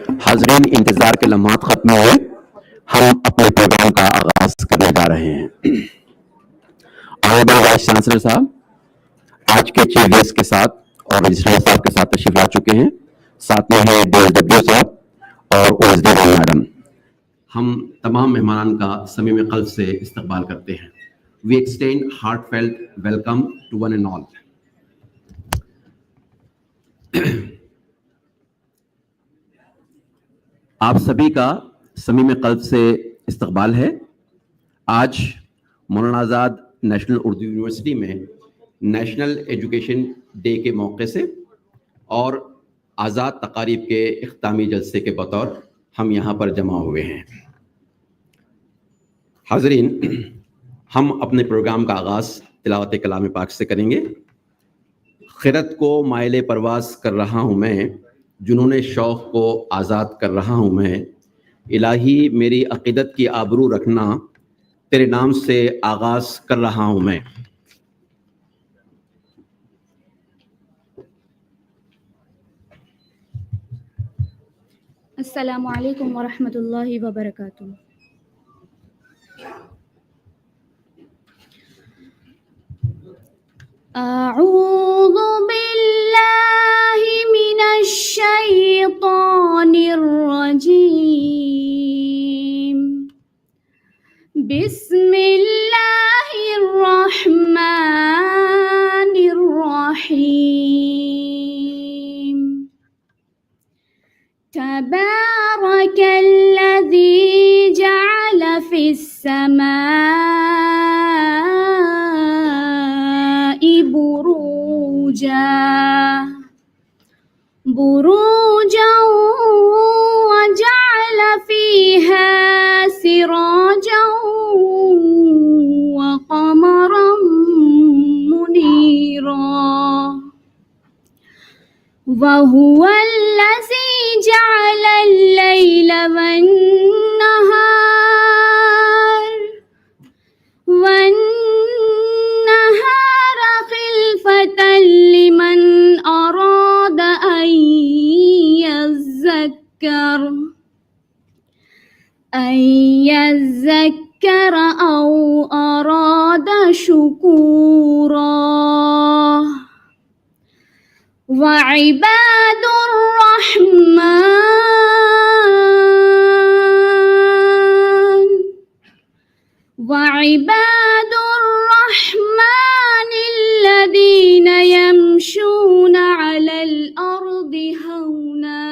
حاضرین، انتظار کے لمحات ختم ہوئے، ہم اپنے پروگرام کا آغاز کرنے جا رہے ہیں۔ آنریبل وائس چانسلر صاحب آج کے چیف گیسٹ کے ساتھ اور رجسٹرار صاحب کے ساتھ تشریف لا چکے ہیں، ساتھ میں ہیں DSW صاحب اور OSD میڈم۔ ہم تمام مہمانان کا صمیم قلب سے استقبال کرتے ہیں۔ We extend heartfelt welcome to one and all. آپ سبھی کا صمیم قلب سے استقبال ہے۔ آج مولانا آزاد نیشنل اردو یونیورسٹی میں نیشنل ایجوکیشن ڈے کے موقع سے اور آزاد تقاریب کے اختتامی جلسے کے بطور ہم یہاں پر جمع ہوئے ہیں۔ حاضرین، ہم اپنے پروگرام کا آغاز تلاوت کلام پاک سے کریں گے۔ خرد کو مائل پرواز کر رہا ہوں میں، جنون شوق کو آزاد کر رہا ہوں میں، الہی میری عقیدت کی آبرو رکھنا، تیرے نام سے آغاز کر رہا ہوں میں۔ السلام علیکم ورحمۃ اللہ وبرکاتہ۔ اعوذ باللہ من الشیطان الرجیم، بسم اللہ الرحمن الرحیم۔ تبارک الذی جعل فی السماء بروجا وجعل فیہا سراجا وقمرا منیرا، وَهُوَ الَّذِي جَعَلَ اللَّيْلَ وَالنَّهَارَ خِلْفَةً لِمَنْ أَرَادَ أَن يَذَّكَّرَ أَوْ أَرَادَ شُكُورًا۔ وعباد الرحمن الذين يمشون على الأرض هونا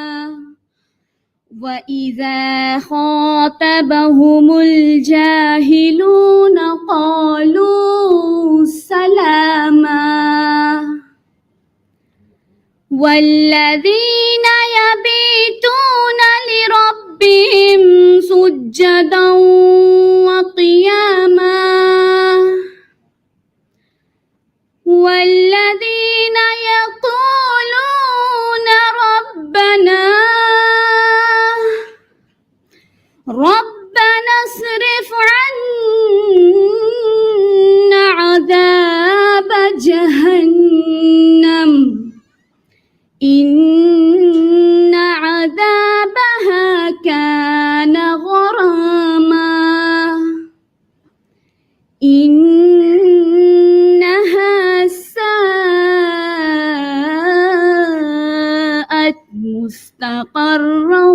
وإذا خاطبهم الجاهلون قالوا سلاما، والذین یبیتون لربهم سجدا وقیاما، والذین یقولون ربنا اصرف عنا عذاب جہنم إن عذابها كان غراما، إنها ساءت مستقرا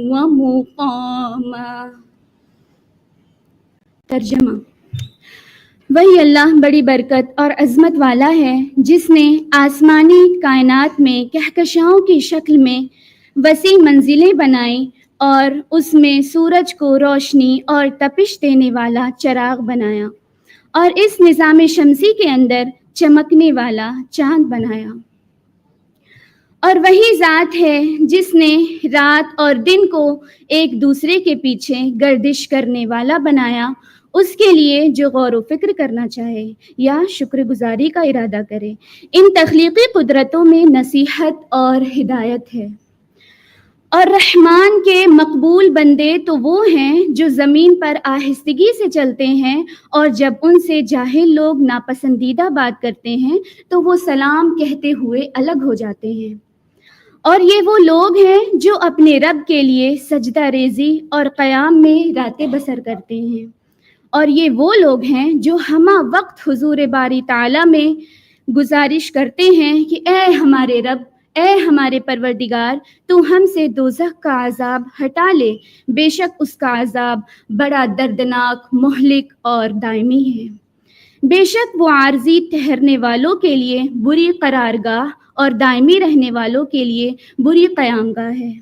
ومقاما۔ ترجمہ: وہی اللہ بڑی برکت اور عظمت والا ہے جس نے آسمانی کائنات میں کہکشاؤں کی شکل میں وسیع منزلیں بنائیں اور اس میں سورج کو روشنی اور تپش دینے والا چراغ بنایا، اور اس نظام شمسی کے اندر چمکنے والا چاند بنایا۔ اور وہی ذات ہے جس نے رات اور دن کو ایک دوسرے کے پیچھے گردش کرنے والا بنایا، اس کے لیے جو غور و فکر کرنا چاہے یا شکر گزاری کا ارادہ کرے۔ ان تخلیقی قدرتوں میں نصیحت اور ہدایت ہے۔ اور رحمان کے مقبول بندے تو وہ ہیں جو زمین پر آہستگی سے چلتے ہیں، اور جب ان سے جاہل لوگ ناپسندیدہ بات کرتے ہیں تو وہ سلام کہتے ہوئے الگ ہو جاتے ہیں۔ اور یہ وہ لوگ ہیں جو اپنے رب کے لیے سجدہ ریزی اور قیام میں راتیں بسر کرتے ہیں، اور یہ وہ لوگ ہیں جو ہمہ وقت حضور باری تعالیٰ میں گزارش کرتے ہیں کہ اے ہمارے رب، اے ہمارے پروردگار، تو ہم سے دوزخ کا عذاب ہٹا لے، بے شک اس کا عذاب بڑا دردناک، مہلک اور دائمی ہے۔ بے شک وہ عارضی ٹھہرنے والوں کے لیے بری قرارگاہ اور دائمی رہنے والوں کے لیے بری قیامگاہ ہے۔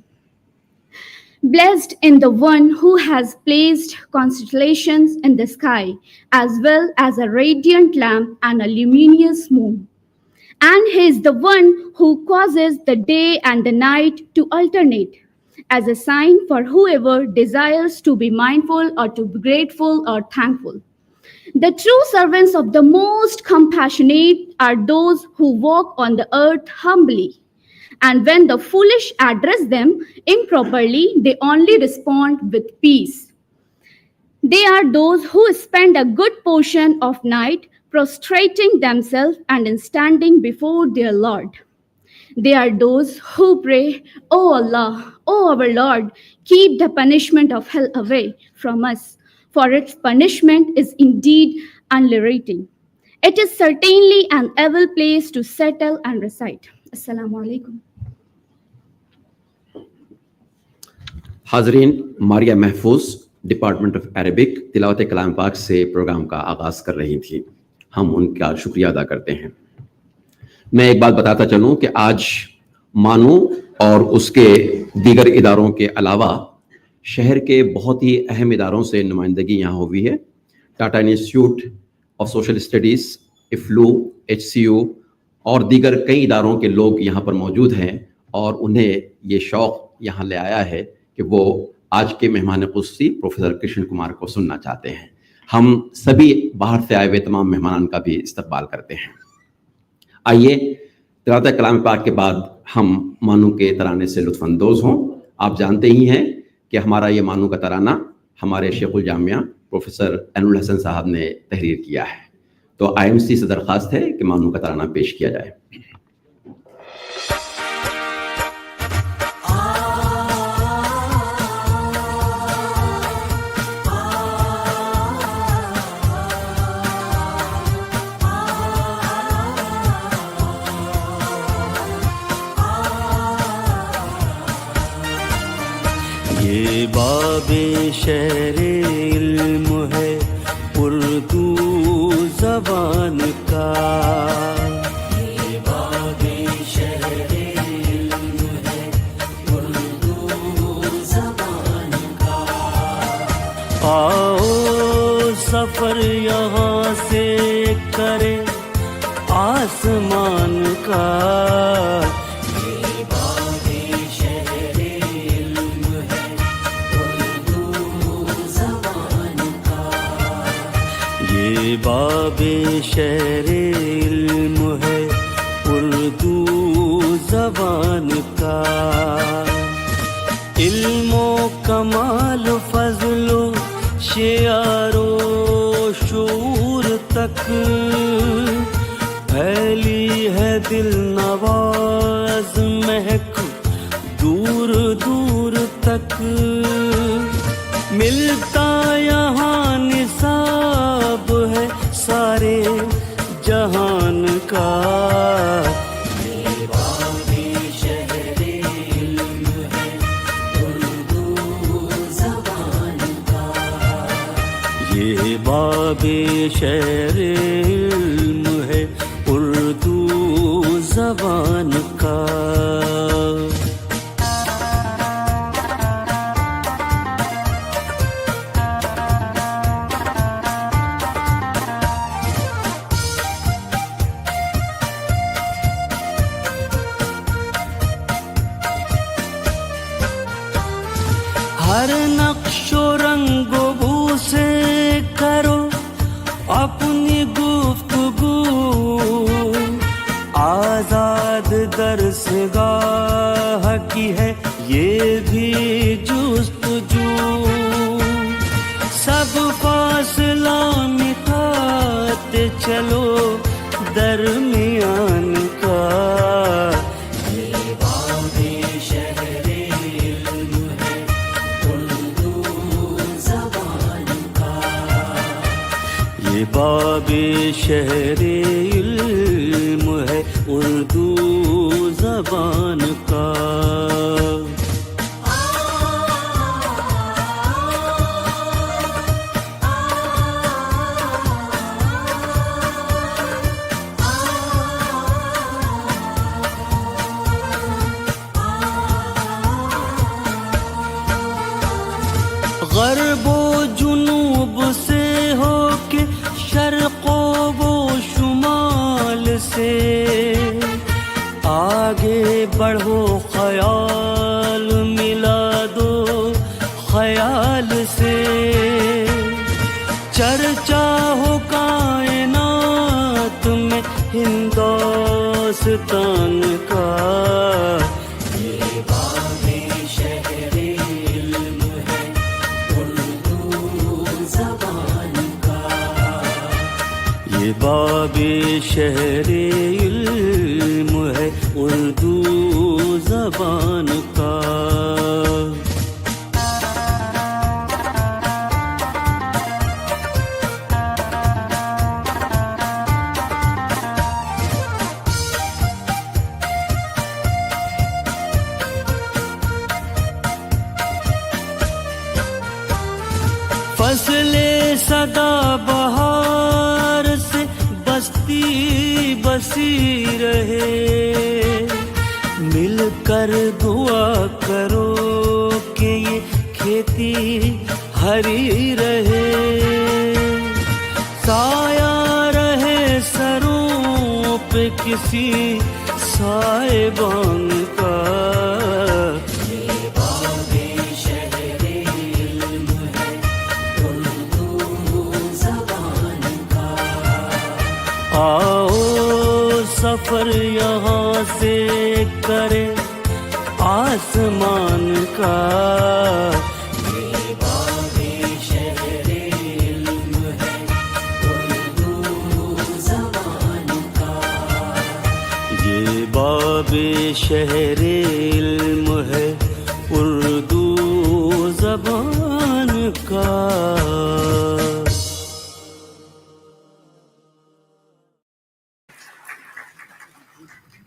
Blessed in the one who has placed constellations in the sky, as well as a radiant lamp and a luminous moon. And he is the one who causes the day and the night to alternate, as a sign for whoever desires to be mindful or to be grateful or thankful. The true servants of the most compassionate are those who walk on the earth humbly. And when the foolish address them improperly, they only respond with peace. They are those who spend a good portion of night prostrating themselves and in standing before their Lord. They are those who pray, O Allah, O our Lord, keep the punishment of hell away from us, for its punishment is indeed unrelenting. It is certainly an evil place to settle and reside. Assalamu alaikum. حاضرین، ماریہ محفوظ department of Arabic تلاوت کلام پاک سے programme کا آغاز کر رہی تھی، ہم ان کا شکریہ ادا کرتے ہیں۔ میں ایک بات بتاتا چلوں کہ آج مانو اور اس کے دیگر اداروں کے علاوہ شہر کے بہت ہی اہم اداروں سے نمائندگی یہاں ہوئی ہے۔ Tata Institute of Social Studies, EFLU, HCU اور دیگر کئی اداروں کے لوگ یہاں پر موجود ہیں، اور انہیں یہ شوق یہاں لے آیا ہے کہ وہ آج کے مہمان خصوصی پروفیسر کرشن کمار کو سننا چاہتے ہیں۔ ہم سبھی باہر سے آئے ہوئے تمام مہمانان کا بھی استقبال کرتے ہیں۔ آئیے تلاوت کلام پاک کے بعد ہم مانو کے ترانے سے لطف اندوز ہوں۔ آپ جانتے ہی ہیں کہ ہمارا یہ مانو کا ترانہ ہمارے شیخ الجامعہ پروفیسر انور حسن صاحب نے تحریر کیا ہے، تو IMC سے درخواست ہے کہ مانو کا ترانہ پیش کیا جائے۔ یہ باب شہر علم ہے اردو زبان کا، یہ باب شہر علم ہے اردو زبان کا۔ آؤ سفر یہاں سے کرے آسمان کا، باب شہر علم ہے اردو زبان کا۔ علم و کمال فضل و شعر و شعور تک پھیلی ہے دل نواز مہک دور دور تک، ملتا یہاں نصاب ہے سارے جہان کا۔ یہ باب شہر علم ہے اردو زبان کا، یہ باب شہر علم ہے اردو زبان کا۔ ہر نقش و رنگ و بو سے کرو اپنی گفتگو، آزاد درس گاہ کی ہے یہ بھی جستجو، سب فاصلہ مٹاتے چلو درمیان کا۔ یہ باب باب شہر علم ہے اردو زبان کا. غرب و جنوب سے ہو کے شرق و شمال سے آگے بڑھو خیال ملا دو خیال سے. چرچا ہو کائنات میں ہندوستان کا. باب شہر علم ہے اردو زبان کا. فصل سدا بہار سے بستی بسی رہے. مل کر دعا کرو کہ یہ کھیتی ہری رہے. سایہ رہے سروں پہ کسی سائبان کا. آؤ سفر یہاں سے کرے آسمان کا. یہ باب شہر علم ہے اردو زبان کا. یہ باب شہر علم ہے اردو زبان کا.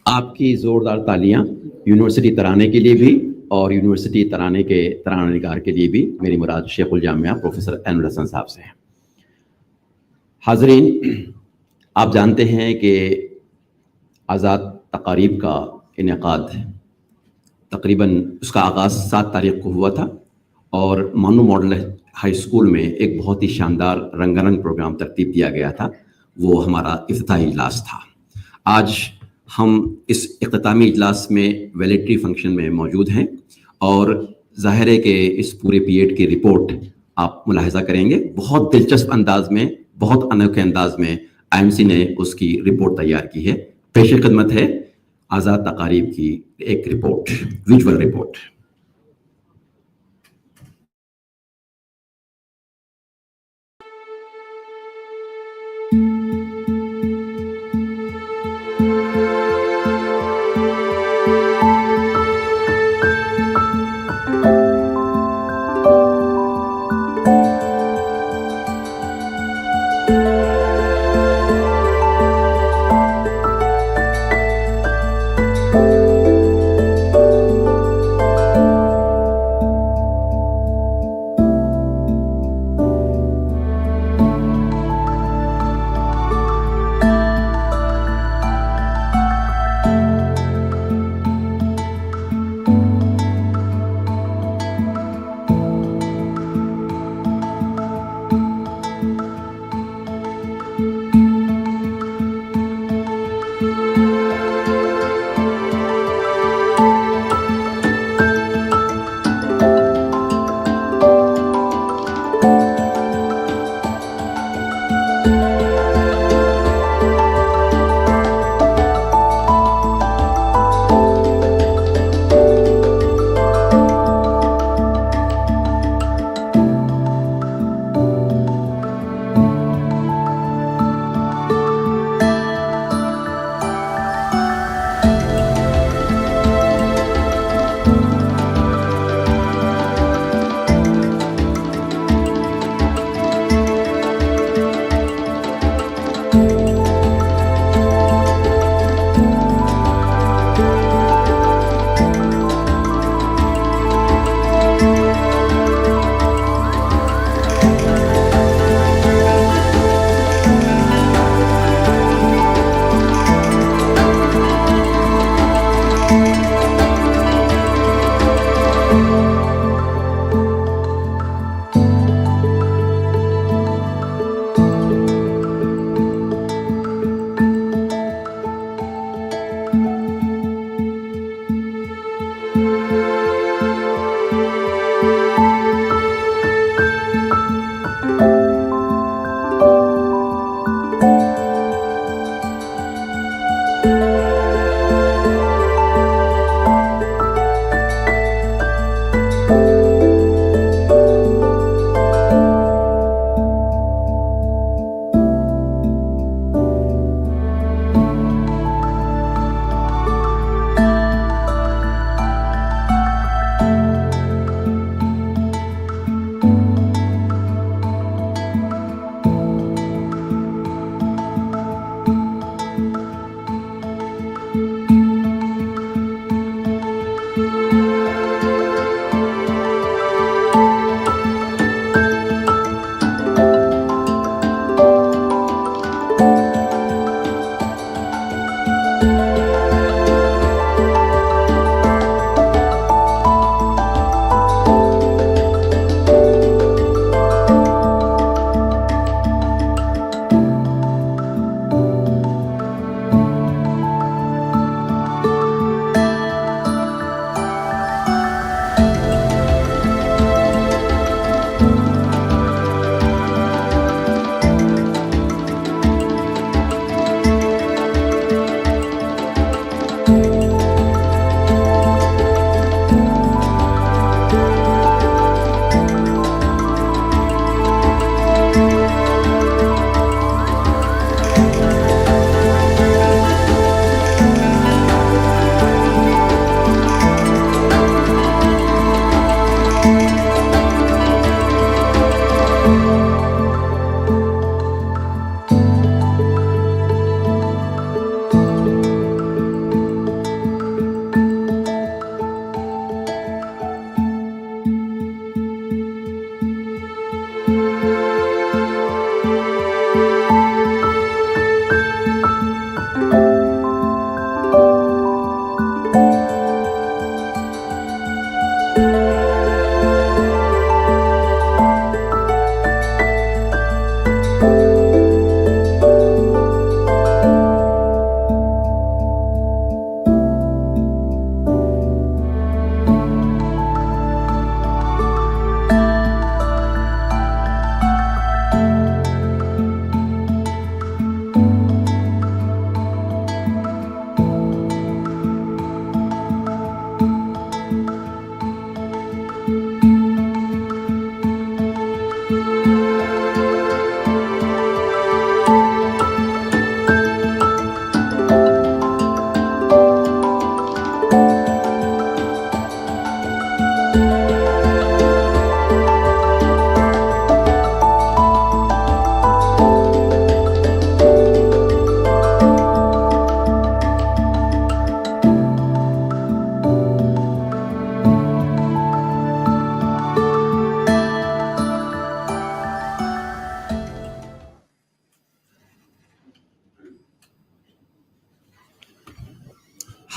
آپ کی زوردار تالیاں یونیورسٹی ترانے کے لیے بھی اور یونیورسٹی ترانے کے ترانہ نگار کے لیے بھی. میری مراد شیخ الجامعہ پروفیسر انور حسن صاحب سے ہے. حاضرین، آپ جانتے ہیں کہ آزاد تقاریب کا انعقاد تقریباً اس کا آغاز 7 تاریخ کو ہوا تھا اور مانو ماڈل ہائی اسکول میں ایک بہت ہی شاندار رنگارنگ پروگرام ترتیب دیا گیا تھا. وہ ہمارا افتتاحی اجلاس تھا. آج ہم اس اختتامی اجلاس میں ویلیڈیٹی فنکشن میں موجود ہیں اور ظاہر ہے کہ اس پورے پیریڈ کی رپورٹ آپ ملاحظہ کریں گے. بہت دلچسپ انداز میں، بہت انوکھے انداز میں IMC نے اس کی رپورٹ تیار کی ہے. پیش خدمت ہے آزاد تقاریب کی ایک رپورٹ، ویژول رپورٹ.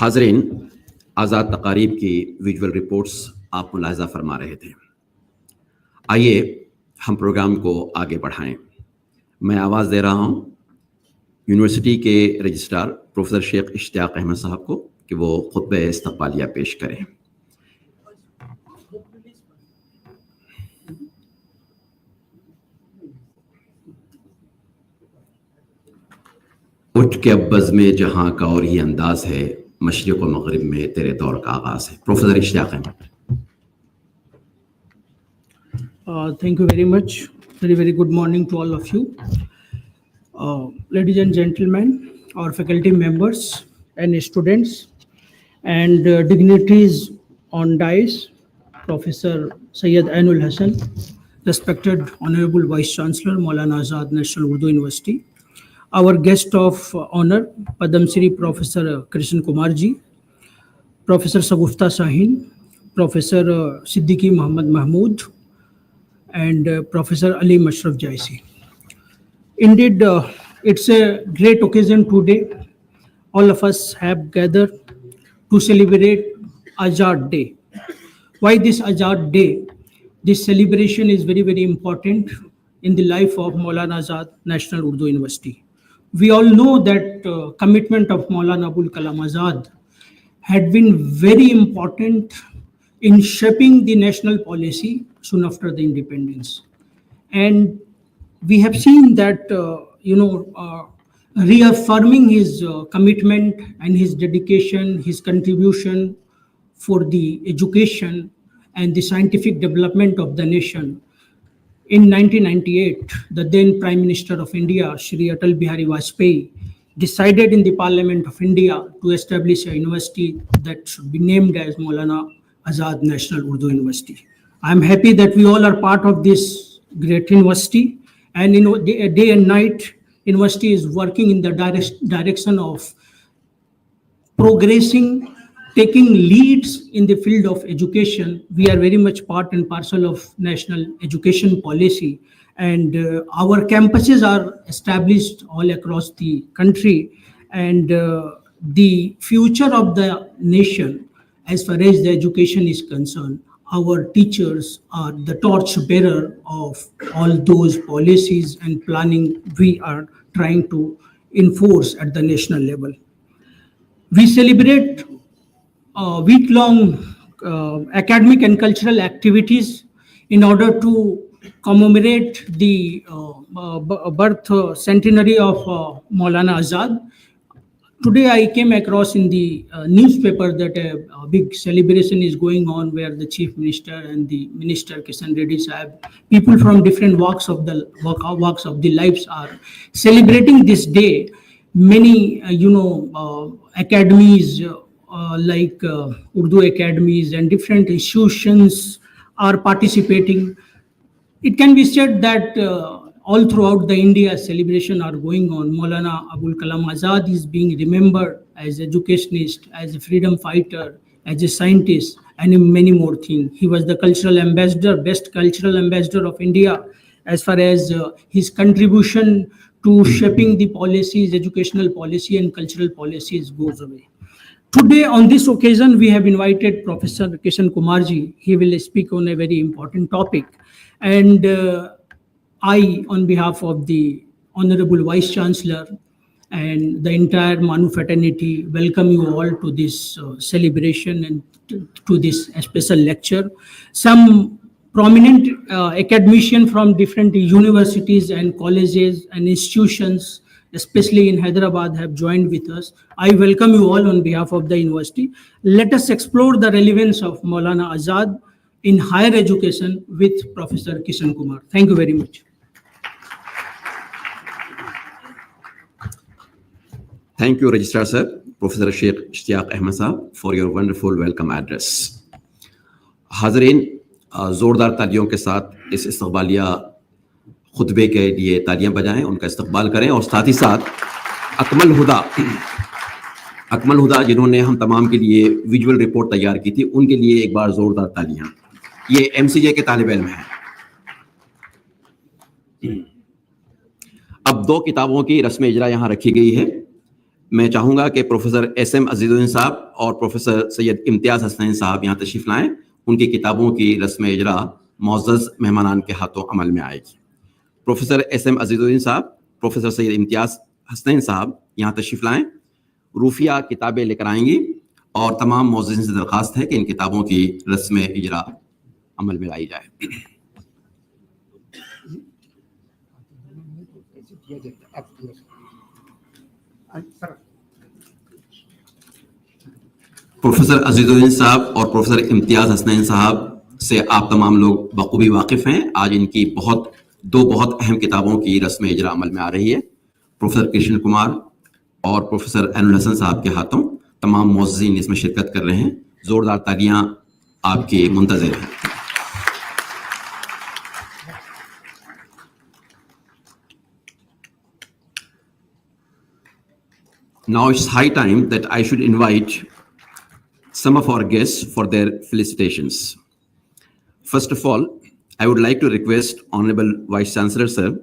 हाजरीन, आज़ाद तकारीब की विजुअल रिपोर्ट्स आप मुलाहिज़ा फरमा रहे थे। आइए हम प्रोग्राम को आगे बढ़ाएं। मैं आवाज़ दे रहा हूं यूनिवर्सिटी के रजिस्ट्रार प्रोफेसर शेख इश्तियाक अहमद साहब को कि वो खुतबे इस्तक़बालिया पेश करें। उठ के अब बज़्म जहां का और ही अंदाज है, मशरिक़ व मग़रिब में तेरे दौर का आगाज़ है। Professor Ishtiaq Ahmed. Thank you very much. Very good morning to all of you. Ladies and gentlemen, our faculty members and students and dignitaries on dais, Professor Syed Ainul Hassan, respected Honorable Vice Chancellor, Maulana Azad National Urdu University, our guest of honor, Padam Shri Professor Krishan Kumar ji, Professor Sagufta Sahin, Professor Siddiqui Muhammad Mahmood, and Professor Ali Mashraf Jaisi. Indeed, it's a great occasion today. All of us have gathered to celebrate Azad Day. Why this Azad Day? This celebration is very, very important in the life of Maulana Azad National Urdu University. We all know that commitment of Maulana Abul Kalam Azad had been very important in shaping the national policy soon after the independence. And we have seen that, reaffirming his commitment and his dedication, his contribution for the education and the scientific development of the nation. In 1998, the then Prime Minister of India, Shri Atal Bihari Vajpayee, decided in the Parliament of India to establish a university that should be named as Maulana Azad National Urdu University. I am happy that we all are part of this great university, and day and night, university is working in the direction of progressing, taking leads in the field of education. We are very much part and parcel of national education policy, and our campuses are established all across the country, and the future of the nation as far as the education is concerned, our teachers are the torch bearer of all those policies and planning we are trying to enforce at the national level. We celebrate week-long academic and cultural activities in order to commemorate the birth centenary of Maulana Azad. Today I came across in the newspaper that a big celebration is going on where the Chief Minister and the Minister Kishan Reddy Sahib, people from different walks of the lives are celebrating this day. Many, academies like Urdu academies and different institutions are participating. It can be said that all throughout the India celebration are going on. Maulana Abul Kalam Azad is being remembered as educationist, as a freedom fighter, as a scientist, and many more things. He was the cultural ambassador, best cultural ambassador of India as far as his contribution to shaping the policies, educational policy and cultural policies goes away. Today, on this occasion, we have invited Professor Kishan Kumarji. He will speak on a very important topic. And I, on behalf of the Honorable Vice Chancellor and the entire MANUU fraternity, welcome you all to this celebration and to this special lecture. Some prominent academicians from different universities and colleges and institutions, especially in Hyderabad, have joined with us. I welcome you all on behalf of the university. Let us explore the relevance of Maulana Azad in higher education with Professor Kishan Kumar. Thank you very much. Thank you, Registrar Sir, Professor Sheikh Ishtiaq Ahmed Sahab, for your wonderful welcome address. हाज़रीन, ज़ोरदार तालियों के साथ इस इस्तक़बालिया खुतबे के लिए तालियां बजाएं, उनका इस्तकबाल करें, और साथ ही साथ अकमल हुदा जिन्होंने हम तमाम के लिए विजुअल रिपोर्ट तैयार की थी, उनके लिए एक बार ज़ोरदार तालियां। ये MCJ के तालिब इल्म हैं। अब 2 किताबों की रस्म इजरा यहाँ रखी गई है। मैं चाहूँगा कि प्रोफेसर SM अजीज़ुद्दीन साहब और प्रोफेसर सैयद इम्तियाज़ हसनैन साहब यहाँ तशरीफ़ लाएँ। उनकी किताबों की रस्म इजरा मुअज़्ज़ज़ मेहमानान के हाथों अमल में आएगी। प्रोफेसर SM अजीज़ुद्दीन साहब, प्रोफेसर सैयद इम्तियाज़ हसनैन साहब यहाँ तशरीफ़ लाएँ। रूफिया किताबें लेकर आएंगी और तमाम मुअज़्ज़िज़ीन से दरख्वास्त है कि इन किताबों की रस्म इजरा अमल में लाई जाए। प्रोफेसर अजीज़ुद्दीन साहब और प्रोफेसर इम्तियाज़ हसनैन साहब से आप तमाम लोग बखूबी वाकिफ़ हैं। आज इनकी दो बहुत अहम किताबों की रस्म इजरा अमल में आ रही है। प्रोफेसर कृष्ण कुमार और प्रोफेसर एनुल हसन साहब के हाथों तमाम मुअज़्ज़िज़ीन इसमें शिरकत कर रहे हैं। ज़ोरदार तालियां आपके मुंतज़िर हैं। Now it's high time that I should invite some of our guests for their felicitations. First of all, I would like to request Honorable Vice Chancellor Sir.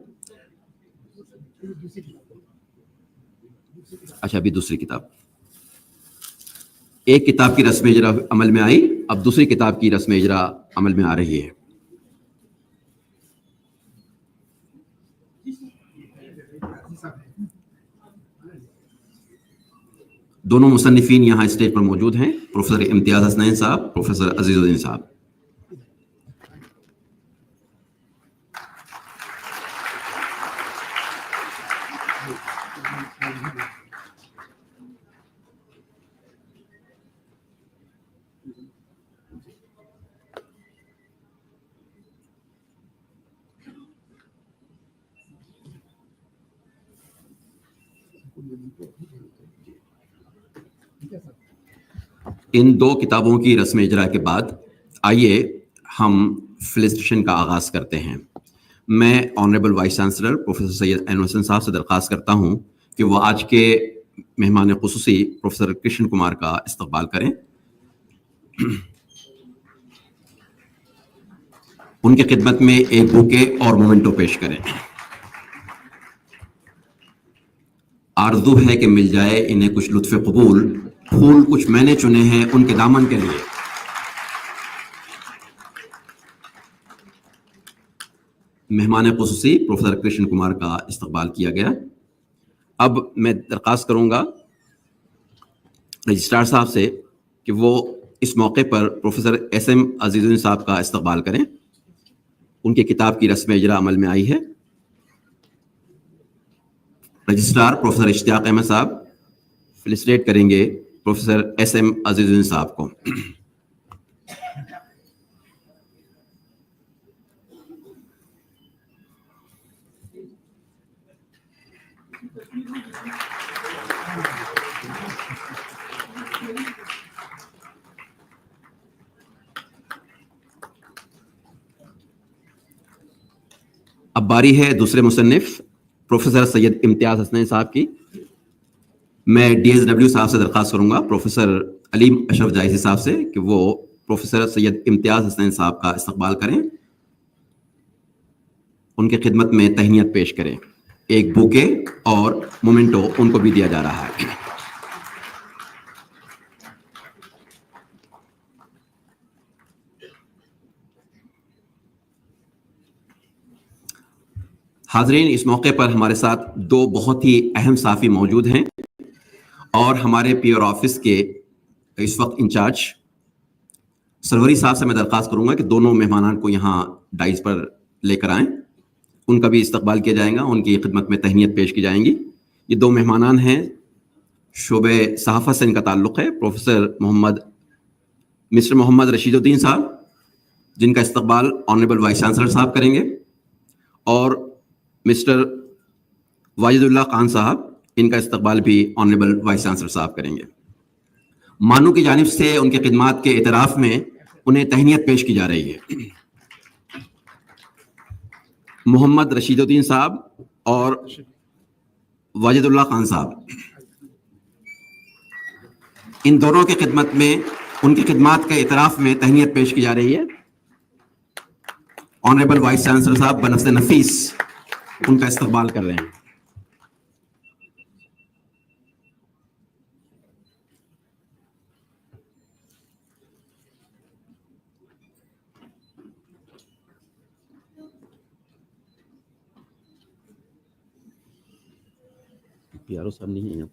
अच्छा, अभी दूसरी किताब। ایک کتاب کی رسم اجرا عمل میں آئی، اب دوسری کتاب کی رسم اجرا عمل میں آ رہی ہے. دونوں مصنفین یہاں اسٹیج پر موجود ہیں، پروفیسر امتیاز حسنین صاحب، پروفیسر عزیز الدین صاحب. ان دو کتابوں کی رسم اجرا کے بعد آئیے ہم فیلسٹیشن کا آغاز کرتے ہیں. میں آنریبل وائس چانسلر پروفیسر سید عین الحسن صاحب سے درخواست کرتا ہوں کہ وہ آج کے مہمان خصوصی پروفیسر کرشن کمار کا استقبال کریں. ان کی خدمت میں ایک بوکے اور مومنٹو پیش کریں. آرزو ہے کہ مل جائے انہیں کچھ لطف قبول، پھول کچھ میں نے چنے ہیں ان کے دامن کے لیے. مہمان خصوصی پروفیسر کرشن کمار کا استقبال کیا گیا. اب میں درخواست کروں گا رجسٹرار صاحب سے کہ وہ اس موقع پر پروفیسر ایس ایم عزیز الدین صاحب کا استقبال کریں. ان کی کتاب کی رسم اجرا عمل میں آئی ہے. رجسٹرار پروفیسر اشتیاق احمد صاحب فیلسٹریٹ کریں گے پروفیسر ایس ایم عزیز الدین صاحب کو. اب باری ہے دوسرے مصنف پروفیسر سید امتیاز حسنین صاحب کی. میں ڈی ایس ڈبلیو صاحب سے درخواست کروں گا پروفیسر علیم اشرف جائزی صاحب سے کہ وہ پروفیسر سید امتیاز حسنین صاحب کا استقبال کریں، ان کی خدمت میں تہنیت پیش کریں. ایک بوکے اور مومنٹو ان کو بھی دیا جا رہا ہے. حاضرین، اس موقع پر ہمارے ساتھ دو بہت ہی اہم صحافی موجود ہیں اور ہمارے پی آر آفس کے اس وقت انچارج سروری صاحب سے میں درخواست کروں گا کہ دونوں مہمانان کو یہاں ڈائز پر لے کر آئیں. ان کا بھی استقبال کیا جائے گا، ان کی خدمت میں تہنیت پیش کی جائیں گی. یہ دو مہمانان ہیں، شعبہ صحافت سے ان کا تعلق ہے. پروفیسر مسٹر محمد رشید الدین صاحب، جن کا استقبال آنریبل وائس چانسلر صاحب کریں گے، اور مسٹر واجد اللہ خان صاحب، ان کا استقبال بھی آنریبل وائس چانسلر صاحب کریں گے. مانو کی جانب سے ان کی خدمات کے اعتراف میں انہیں تہنیت پیش کی جا رہی ہے. محمد رشید الدین صاحب اور واجد اللہ خان صاحب، ان دونوں کی خدمت میں ان کی خدمات کے اعتراف میں تہنیت پیش کی جا رہی ہے. آنریبل وائس چانسلر صاحب بنفس نفیس ان کا استقبال کر رہے ہیں. پیارو صاحب نہیں ہیں یہاں.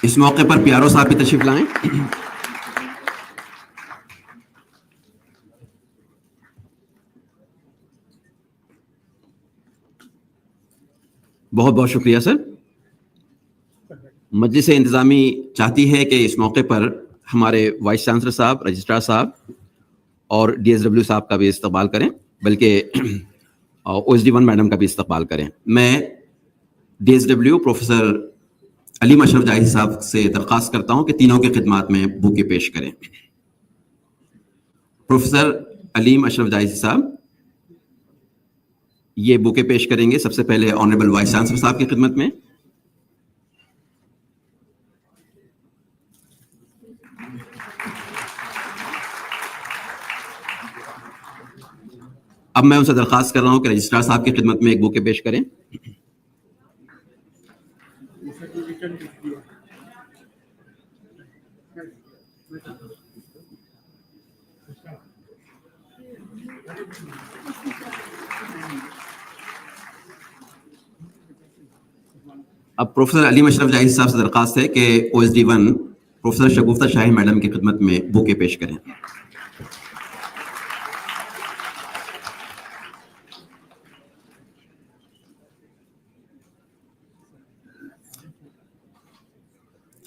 اس موقع پر پیارو صاحب بھی تشریف لائیں. بہت بہت شکریہ سر. مجلس انتظامی چاہتی ہے کہ اس موقع پر ہمارے وائس چانسلر صاحب، رجسٹرار صاحب اور ڈی ایس ڈبلیو صاحب کا بھی استقبال کریں، بلکہ او ایس ڈی 1 میڈم کا بھی استقبال کریں. میں ڈی ایس ڈبلیو پروفیسر علیم اشرف جائزی صاحب سے درخواست کرتا ہوں کہ تینوں کی خدمات میں بوکے پیش کریں. پروفیسر علیم اشرف جائزی صاحب یہ بوکے پیش کریں گے سب سے پہلے آنریبل وائس چانسلر صاحب کی خدمت میں. اب میں ان سے درخواست کر رہا ہوں کہ رجسٹرار صاحب کی خدمت میں ایک بوکے پیش کریں. अब प्रोफेसर अली मशरफ जाहिद साहब से दरख्वास्त है कि OSD1 प्रोफेसर शगुफ्ता शाही मैडम की खिदमत में बुके पेश करें।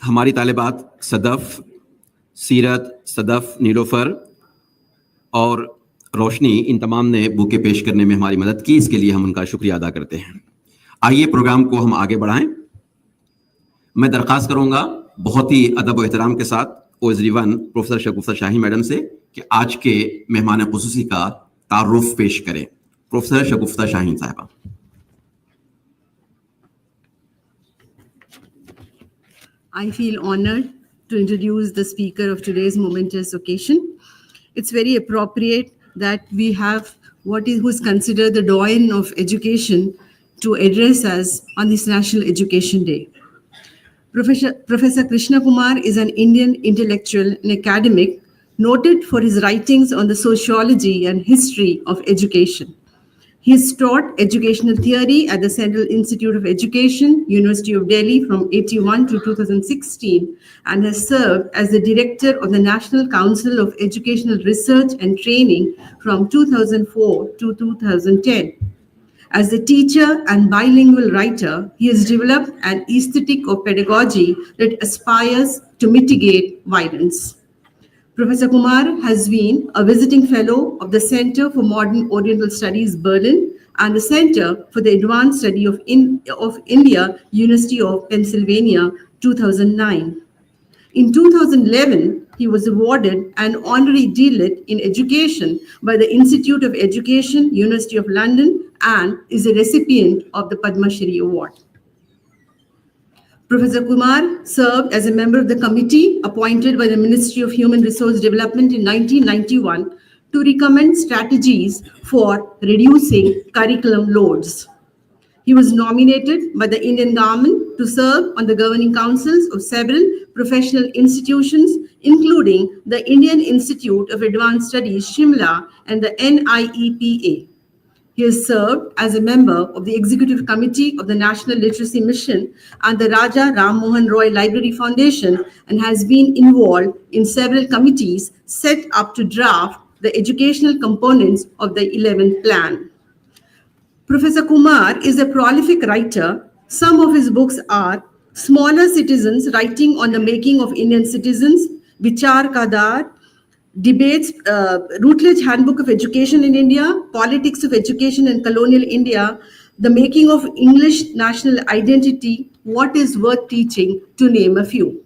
हमारी तालिबात सदफ, सीरत, सदफ, नीलोफर और रोशनी, इन तमाम ने बुके पेश करने में हमारी मदद की, इसके लिए हम उनका शुक्रिया अदा करते हैं। आइए प्रोग्राम को हम आगे बढ़ाएं। मैं दरख्वास्त करूंगा बहुत ही अदब और एहतराम के साथ OSD1 प्रोफेसर शगुफ्ता शाही मैडम से कि आज के मेहमान खुसूसी का तारुफ पेश करें। प्रोफेसर शगुफ्ता शाही साहिबा। I feel honored to introduce the speaker of today's momentous occasion. It's very appropriate that we have who's considered the doyen of education to address us on this National Education Day. Professor Krishna Kumar is an Indian intellectual and academic noted for his writings on the sociology and history of education. He has taught educational theory at the Central Institute of Education, University of Delhi from 81 to 2016 and has served as the director of the National Council of Educational Research and Training from 2004 to 2010. As a teacher and bilingual writer, he has developed an aesthetic of pedagogy that aspires to mitigate violence. Professor Kumar has been a visiting fellow of the Center for Modern Oriental Studies, Berlin, and the Center for the Advanced Study of India, University of Pennsylvania, 2009. In 2011, he was awarded an honorary D.Litt in education by the Institute of Education, University of London, and is a recipient of the Padma Shri Award. Professor Kumar served as a member of the committee appointed by the Ministry of Human Resource Development in 1991 to recommend strategies for reducing curriculum loads. He was nominated by the Indian government to serve on the governing councils of several professional institutions, including the Indian Institute of Advanced Studies, Shimla, and the NIEPA. He has served as a member of the Executive Committee of the National Literacy Mission and the Raja Ram Mohan Roy Library Foundation and has been involved in several committees set up to draft the educational components of the 11th plan. Professor Kumar is a prolific writer. Some of his books are Smaller Citizens, Writing on the Making of Indian Citizens, Vichar Kadar, Debates, Routledge Handbook of Education in India, Politics of Education in Colonial India, The Making of English National Identity, What is Worth Teaching, to name a few.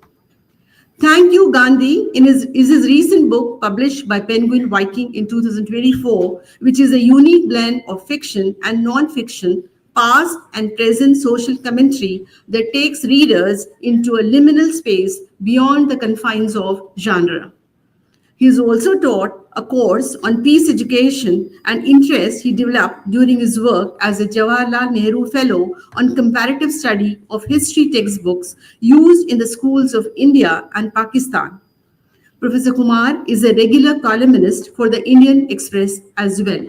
Thank You Gandhi is his recent book published by Penguin Viking in 2024, which is a unique blend of fiction and non-fiction, past and present social commentary that takes readers into a liminal space beyond the confines of genre. He has also taught a course on peace education, an interest he developed during his work as a Jawaharlal Nehru Fellow on comparative study of history textbooks used in the schools of India and Pakistan. Professor Kumar is a regular columnist for the Indian Express as well.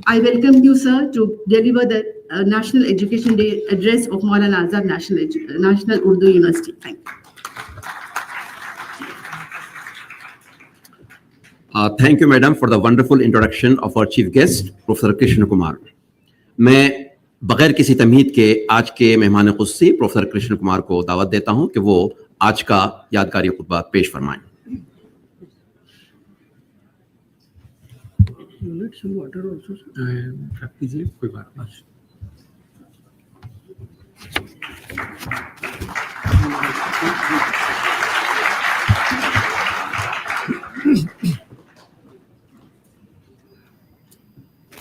I welcome you, sir, to deliver the National Education Day address of Maulana Azad National Urdu University. Thank you. Thank you, madam, for the wonderful introduction of our chief guest, Professor Krishna Kumar. मैं बगैर किसी तमहीद के आज के मेहमान खुसूसी professor Krishna Kumar को दावत देता हूं कि वो आज का यादगारी खुतबा पेश फरमाएं। कोई बात नहीं।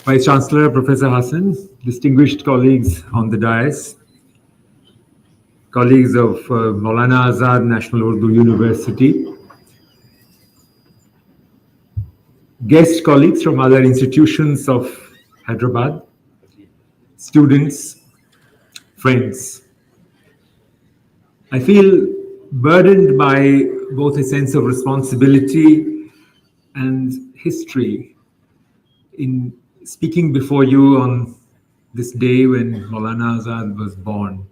Vice Chancellor Professor Hassan, distinguished colleagues on the dais, colleagues of Maulana Azad National Urdu University, guest colleagues from other institutions of Hyderabad, students, friends. I feel burdened by both a sense of responsibility and history in speaking before you on this day when Maulana Azad was born.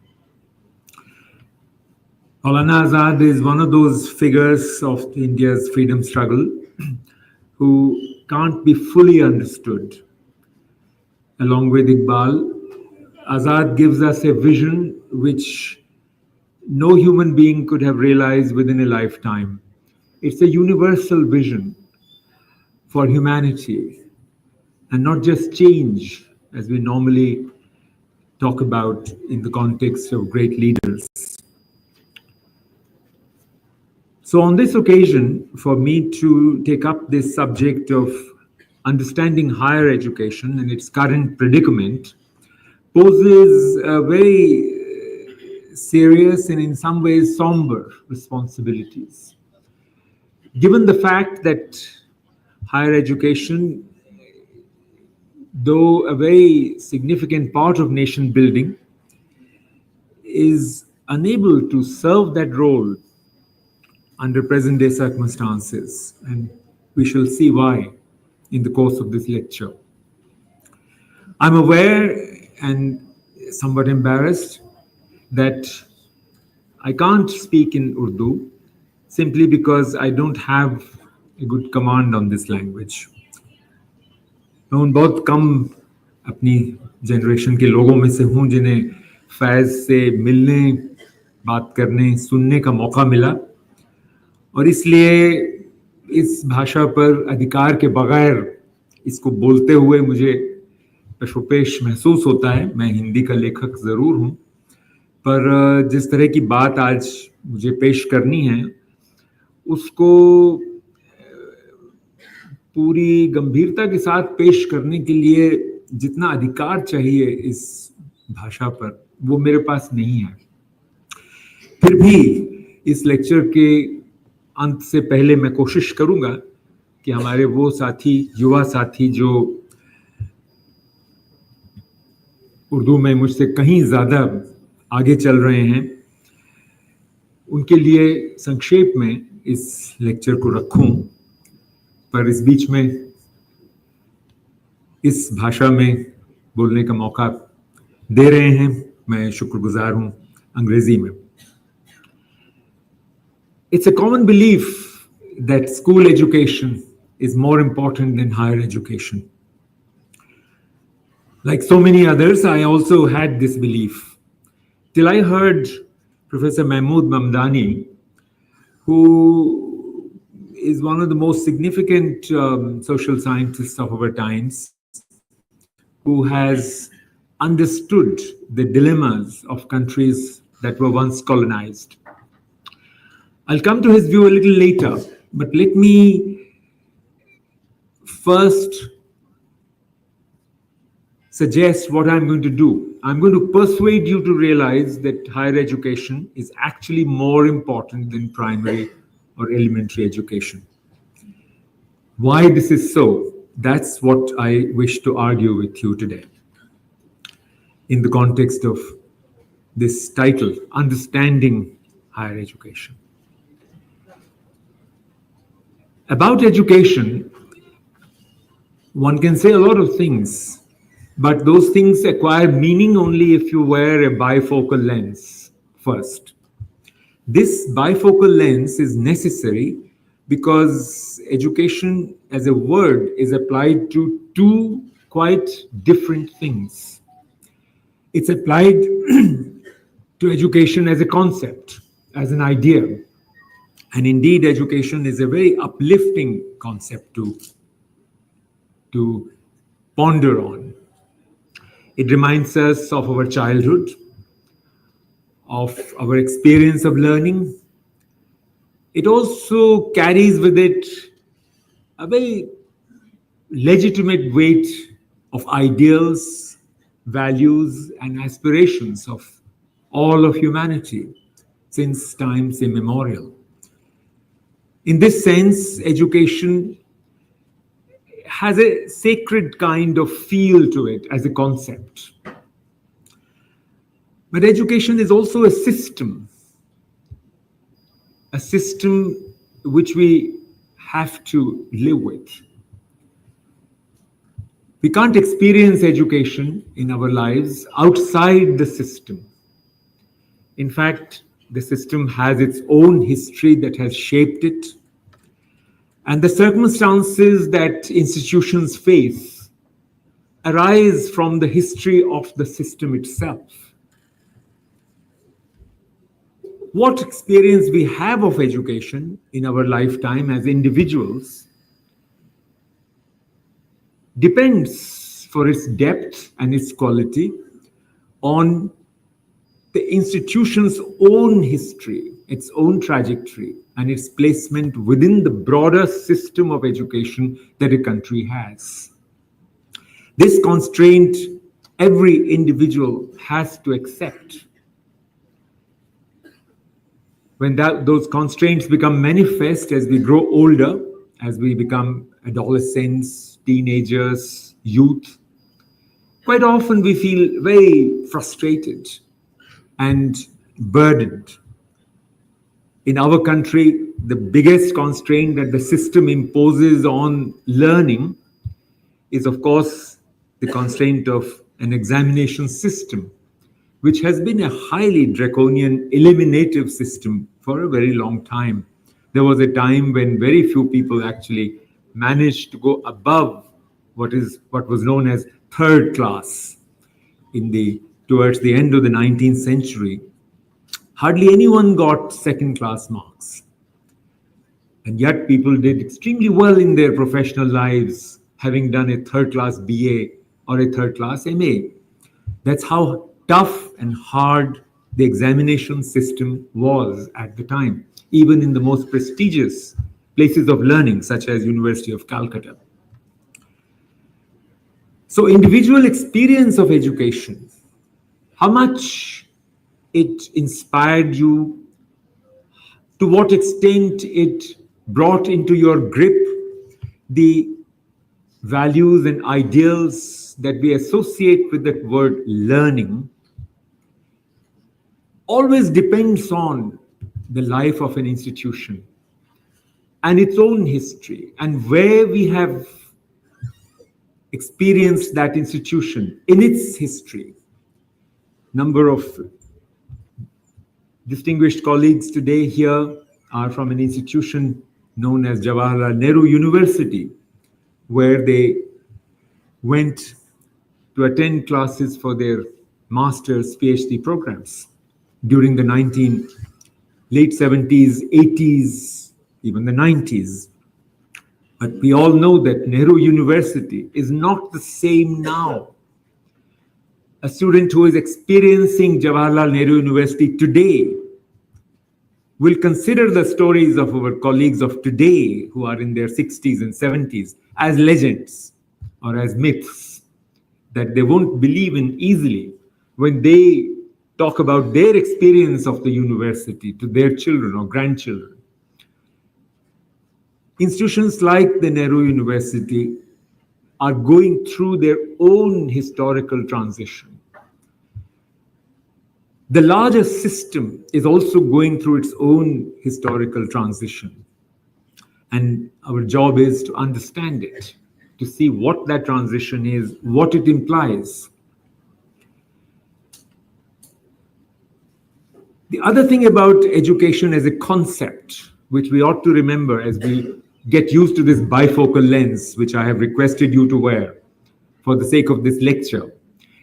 Maulana Azad is one of those figures of India's freedom struggle who can't be fully understood. Along with Iqbal, Azad gives us a vision which no human being could have realized within a lifetime. It's a universal vision for humanity and not just change, as we normally talk about in the context of great leaders. So on this occasion, for me to take up this subject of understanding higher education and its current predicament poses a very serious and in some ways somber responsibilities. Given the fact that higher education, though a very significant part of nation building, is unable to serve that role under present day circumstances, and we shall see why in the course of this lecture. I'm aware and somewhat embarrassed that I can't speak in Urdu simply because I don't have a good command on this language. मैं उन बहुत कम अपनी generation के लोगों में से हूँ जिन्हें फैज़ से मिलने, बात करने, सुनने का मौका मिला, और इसलिए इस भाषा पर अधिकार के बगैर इसको बोलते हुए मुझे पेश महसूस होता है। मैं हिंदी का लेखक ज़रूर हूँ, पर जिस तरह की बात आज मुझे पेश करनी है उसको पूरी गंभीरता के साथ पेश करने के लिए जितना अधिकार चाहिए इस भाषा पर, वो मेरे पास नहीं है। फिर भी इस लेक्चर के अंत से पहले मैं कोशिश करूंगा कि हमारे वो साथी, युवा साथी जो उर्दू में मुझसे कहीं ज़्यादा आगे चल रहे हैं, उनके लिए संक्षेप में इस लेक्चर को रखूं, पर इस बीच में इस भाषा में बोलने का मौका दे रहे हैं, मैं शुक्रगुजार हूं अंग्रेजी में। It's a common belief that school education is more important than higher education. Like so many others, I also had this belief till I heard Professor Mahmood Mamdani, who is one of the most significant social scientists of our times, who has understood the dilemmas of countries that were once colonized. I'll come to his view a little later, but let me first suggest what I'm going to do. I'm going to persuade you to realize that higher education is actually more important than primary or elementary education. Why this is so, that's what I wish to argue with you today in the context of this title, Understanding Higher Education. About education, one can say a lot of things, but those things acquire meaning only if you wear a bifocal lens first. This bifocal lens is necessary because education as a word is applied to two quite different things. It's applied to education as a concept, as an idea. And indeed, education is a very uplifting concept to ponder on. It reminds us of our childhood, of our experience of learning. It also carries with it a very legitimate weight of ideals, values, and aspirations of all of humanity since times immemorial. In this sense, education has a sacred kind of feel to it as a concept. But education is also a system which we have to live with. We can't experience education in our lives outside the system. In fact, The system has its own history that has shaped it. And the circumstances that institutions face arise from the history of the system itself. What experience we have of education in our lifetime as individuals depends for its depth and its quality on the institution's own history, its own trajectory, and its placement within the broader system of education that a country has. This constraint every individual has to accept. When those constraints become manifest as we grow older, as we become adolescents, teenagers, youth, quite often we feel very frustrated and burdened. In our country, the biggest constraint that the system imposes on learning is, of course, the constraint of an examination system, which has been a highly draconian, eliminative system for a very long time. There was a time when very few people actually managed to go above what was known as third class towards the end of the 19th century. Hardly anyone got second class marks. And yet people did extremely well in their professional lives, having done a third class BA or a third class MA. That's how tough and hard the examination system was at the time, even in the most prestigious places of learning, such as University of Calcutta. So individual experience of education, how much it inspired you, to what extent it brought into your grip the values and ideals that we associate with that word learning, always depends on the life of an institution and its own history and where we have experienced that institution in its history. Number of distinguished colleagues today here are from an institution known as Jawaharlal Nehru University, where they went to attend classes for their master's PhD programs during the late 70s, 80s, even the 90s. But we all know that Nehru University is not the same now. A student who is experiencing Jawaharlal Nehru University today will consider the stories of our colleagues of today who are in their 60s and 70s as legends or as myths that they won't believe in easily when they talk about their experience of the university to their children or grandchildren. Institutions like the Nehru University are going through their own historical transition. The larger system is also going through its own historical transition. And our job is to understand it, to see what that transition is, what it implies. The other thing about education as a concept, which we ought to remember as we get used to this bifocal lens, which I have requested you to wear for the sake of this lecture,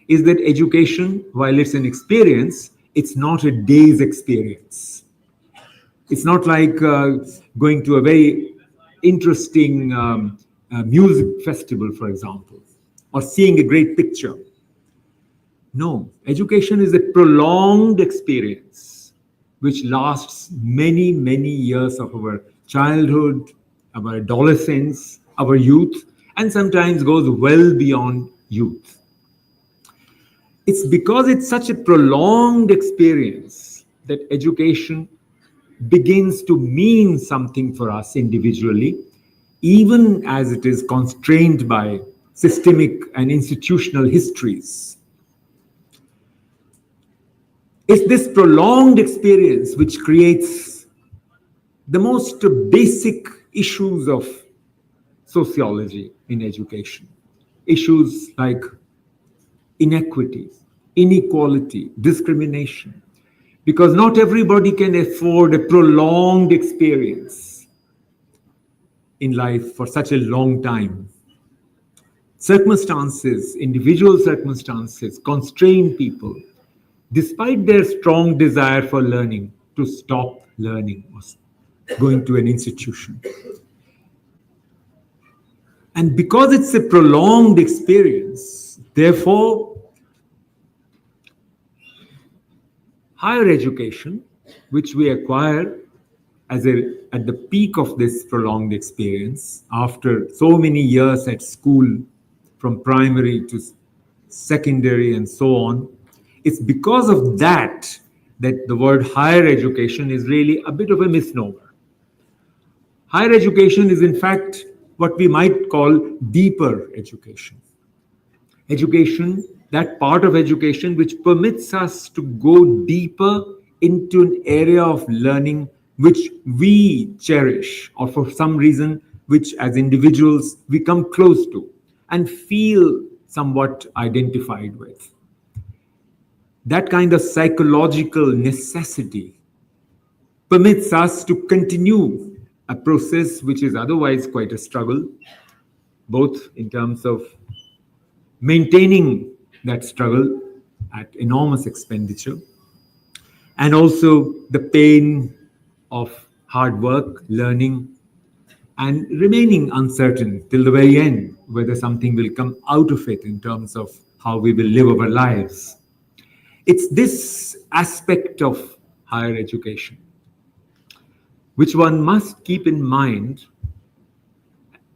is that education, while it's an experience, it's not a day's experience. It's not like going to a very interesting music festival, for example, or seeing a great picture. No, education is a prolonged experience which lasts many, many years of our childhood, our adolescence, our youth, and sometimes goes well beyond youth. It's because it's such a prolonged experience that education begins to mean something for us individually, even as it is constrained by systemic and institutional histories. It's this prolonged experience which creates the most basic issues of sociology in education. Issues like inequity, inequality, discrimination. because not everybody can afford a prolonged experience in life for such a long time. Circumstances, individual circumstances, constrain people, despite their strong desire for learning, to stop learning or going to an institution. And because it's a prolonged experience, therefore, higher education, which we acquire at the peak of this prolonged experience, after so many years at school, from primary to secondary and so on, it's because of that the word higher education is really a bit of a misnomer. Higher education is in fact what we might call deeper education. Education, that part of education which permits us to go deeper into an area of learning which we cherish, or for some reason which as individuals we come close to and feel somewhat identified with. That kind of psychological necessity permits us to continue a process which is otherwise quite a struggle, both in terms of maintaining that struggle at enormous expenditure, and also the pain of hard work, learning, and remaining uncertain till the very end whether something will come out of it in terms of how we will live our lives. It's this aspect of higher education which one must keep in mind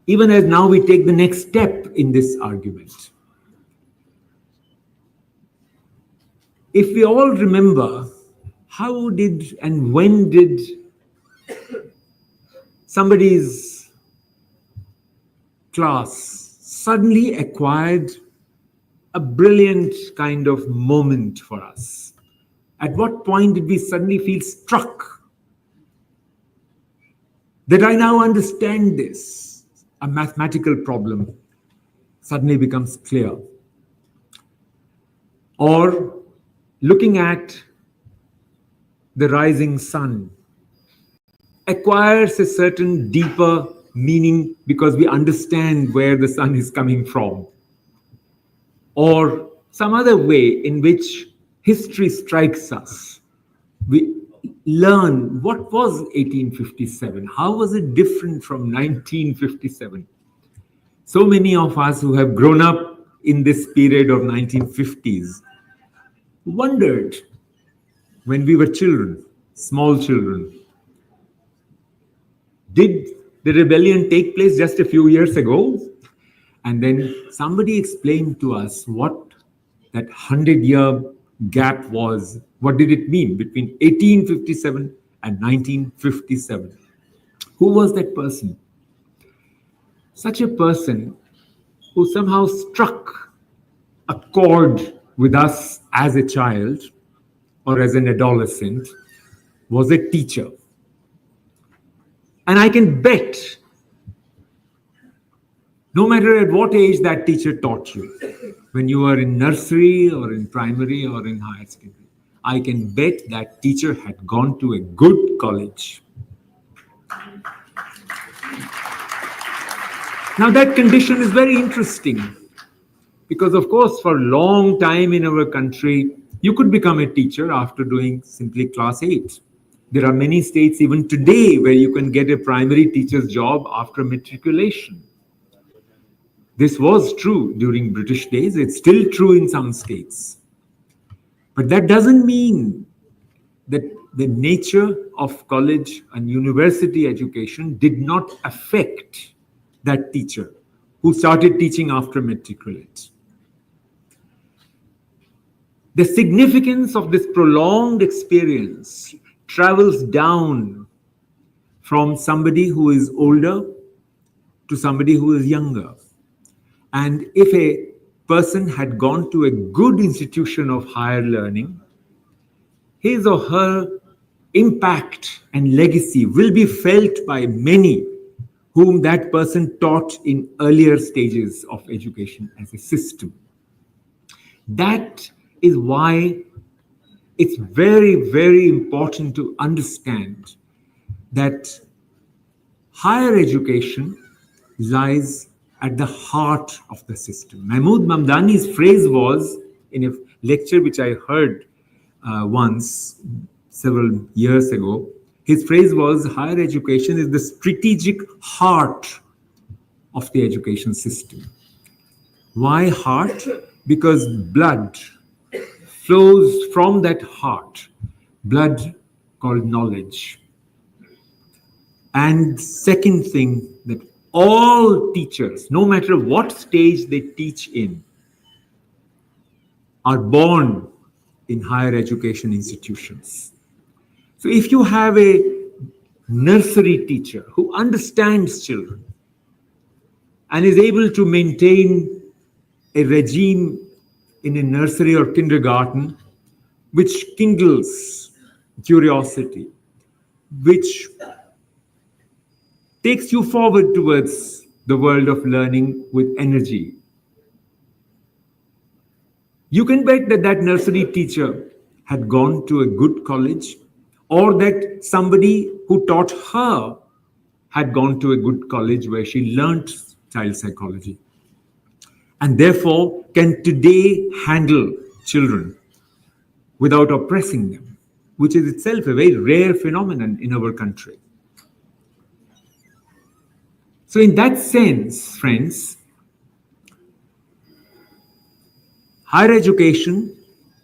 even as now we take the next step in this argument. If we all remember, how did and when did somebody's class suddenly acquired a brilliant kind of moment for us? At what point did we suddenly feel struck that I now understand this? A mathematical problem suddenly becomes clear. Or looking at the rising sun acquires a certain deeper meaning because we understand where the sun is coming from. Or some other way in which history strikes us. We learn what was 1857, how was it different from 1957. So many of us who have grown up in this period of 1950s wondered when we were children, small children, did the rebellion take place just a few years ago? And then somebody explained to us what that 100-year gap was. What did it mean between 1857 and 1957? Who was that person? Such a person who somehow struck a chord with us as a child or as an adolescent was a teacher. And I can bet, no matter at what age that teacher taught you, when you were in nursery or in primary or in higher secondary, I can bet that teacher had gone to a good college. Now that condition is very interesting because, of course, for a long time in our country, you could become a teacher after doing simply class 8. There are many states even today where you can get a primary teacher's job after matriculation. This was true during British days. It's still true in some states. But that doesn't mean that the nature of college and university education did not affect that teacher who started teaching after matriculate. The significance of this prolonged experience travels down from somebody who is older to somebody who is younger. And if a person had gone to a good institution of higher learning, his or her impact and legacy will be felt by many whom that person taught in earlier stages of education as a system. That is why it's very, very important to understand that higher education lies at the heart of the system. Mahmood Mamdani's phrase was, in a lecture which I heard once several years ago, his phrase was, higher education is the strategic heart of the education system. Why heart? Because blood flows from that heart, blood called knowledge. And second thing, that all teachers, no matter what stage they teach in, are born in higher education institutions. So if you have a nursery teacher who understands children and is able to maintain a regime in a nursery or kindergarten which kindles curiosity, which takes you forward towards the world of learning with energy, you can bet that that nursery teacher had gone to a good college, or that somebody who taught her had gone to a good college where she learnt child psychology, and therefore can today handle children without oppressing them, which is itself a very rare phenomenon in our country. So in that sense, friends, higher education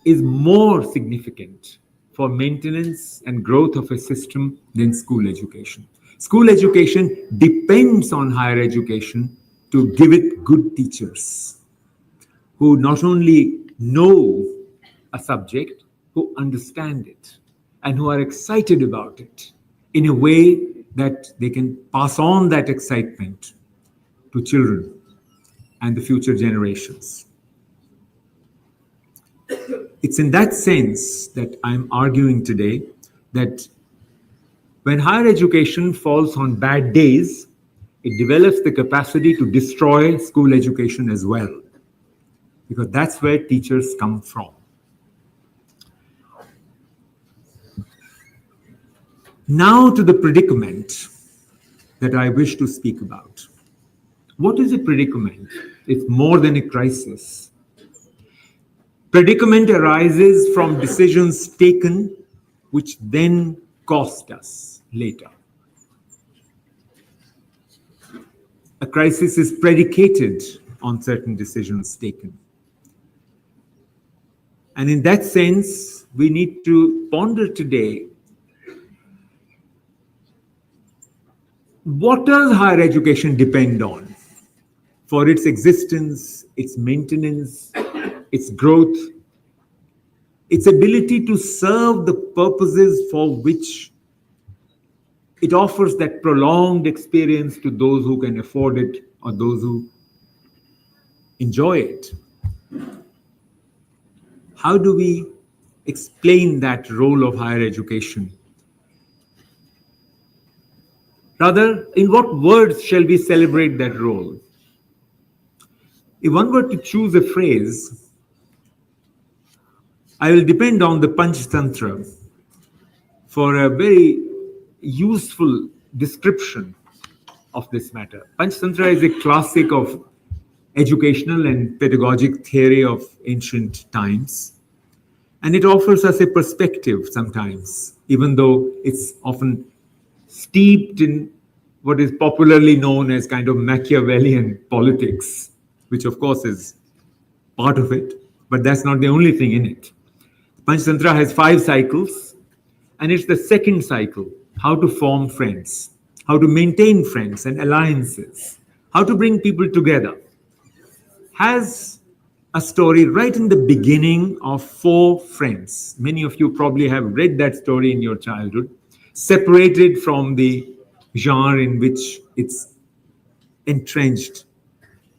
is more significant for maintenance and growth of a system than school education. School education depends on higher education to give it good teachers who not only know a subject, who understand it and who are excited about it in a way that they can pass on that excitement to children and the future generations. It's in that sense that I'm arguing today that when higher education falls on bad days, it develops the capacity to destroy school education as well, because that's where teachers come from. Now to the predicament that I wish to speak about. What is a predicament? It's more than a crisis. Predicament arises from decisions taken which then cost us later. A crisis is predicated on certain decisions taken. And in that sense, we need to ponder today, what does higher education depend on for its existence, its maintenance, its growth, its ability to serve the purposes for which it offers that prolonged experience to those who can afford it or those who enjoy it? How do we explain that role of higher education? Rather, in what words shall we celebrate that role? If one were to choose a phrase, I will depend on the Panchtantra for a very useful description of this matter. Panchtantra is a classic of educational and pedagogic theory of ancient times, and it offers us a perspective sometimes, even though it's often steeped in what is popularly known as kind of Machiavellian politics, which of course is part of it, but that's not the only thing in it. Panchtantra has 5 cycles, and it's the second cycle, how to form friends, how to maintain friends and alliances, how to bring people together. Has a story right in the beginning of 4 friends. Many of you probably have read that story in your childhood, separated from the genre in which it's entrenched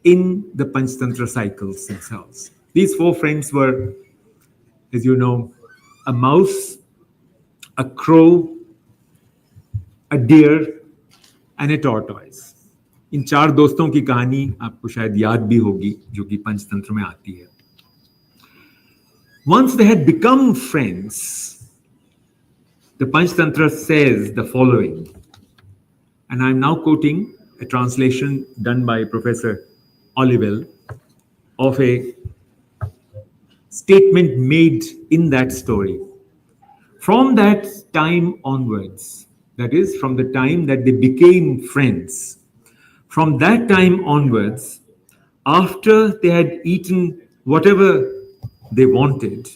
in the Panchtantra cycles themselves. These 4 friends were, as you know, a mouse, a crow, a deer, and a tortoise. इन 4 दोस्तों की कहानी आपको शायद याद भी होगी, जो कि पंचतंत्र में आती है. Once they had become friends, the Panchtantra says the following, and I'm now quoting a translation done by Professor Olivelle of a statement made in that story. From that time onwards, that is, from the time that they became friends, from that time onwards, after they had eaten whatever they wanted,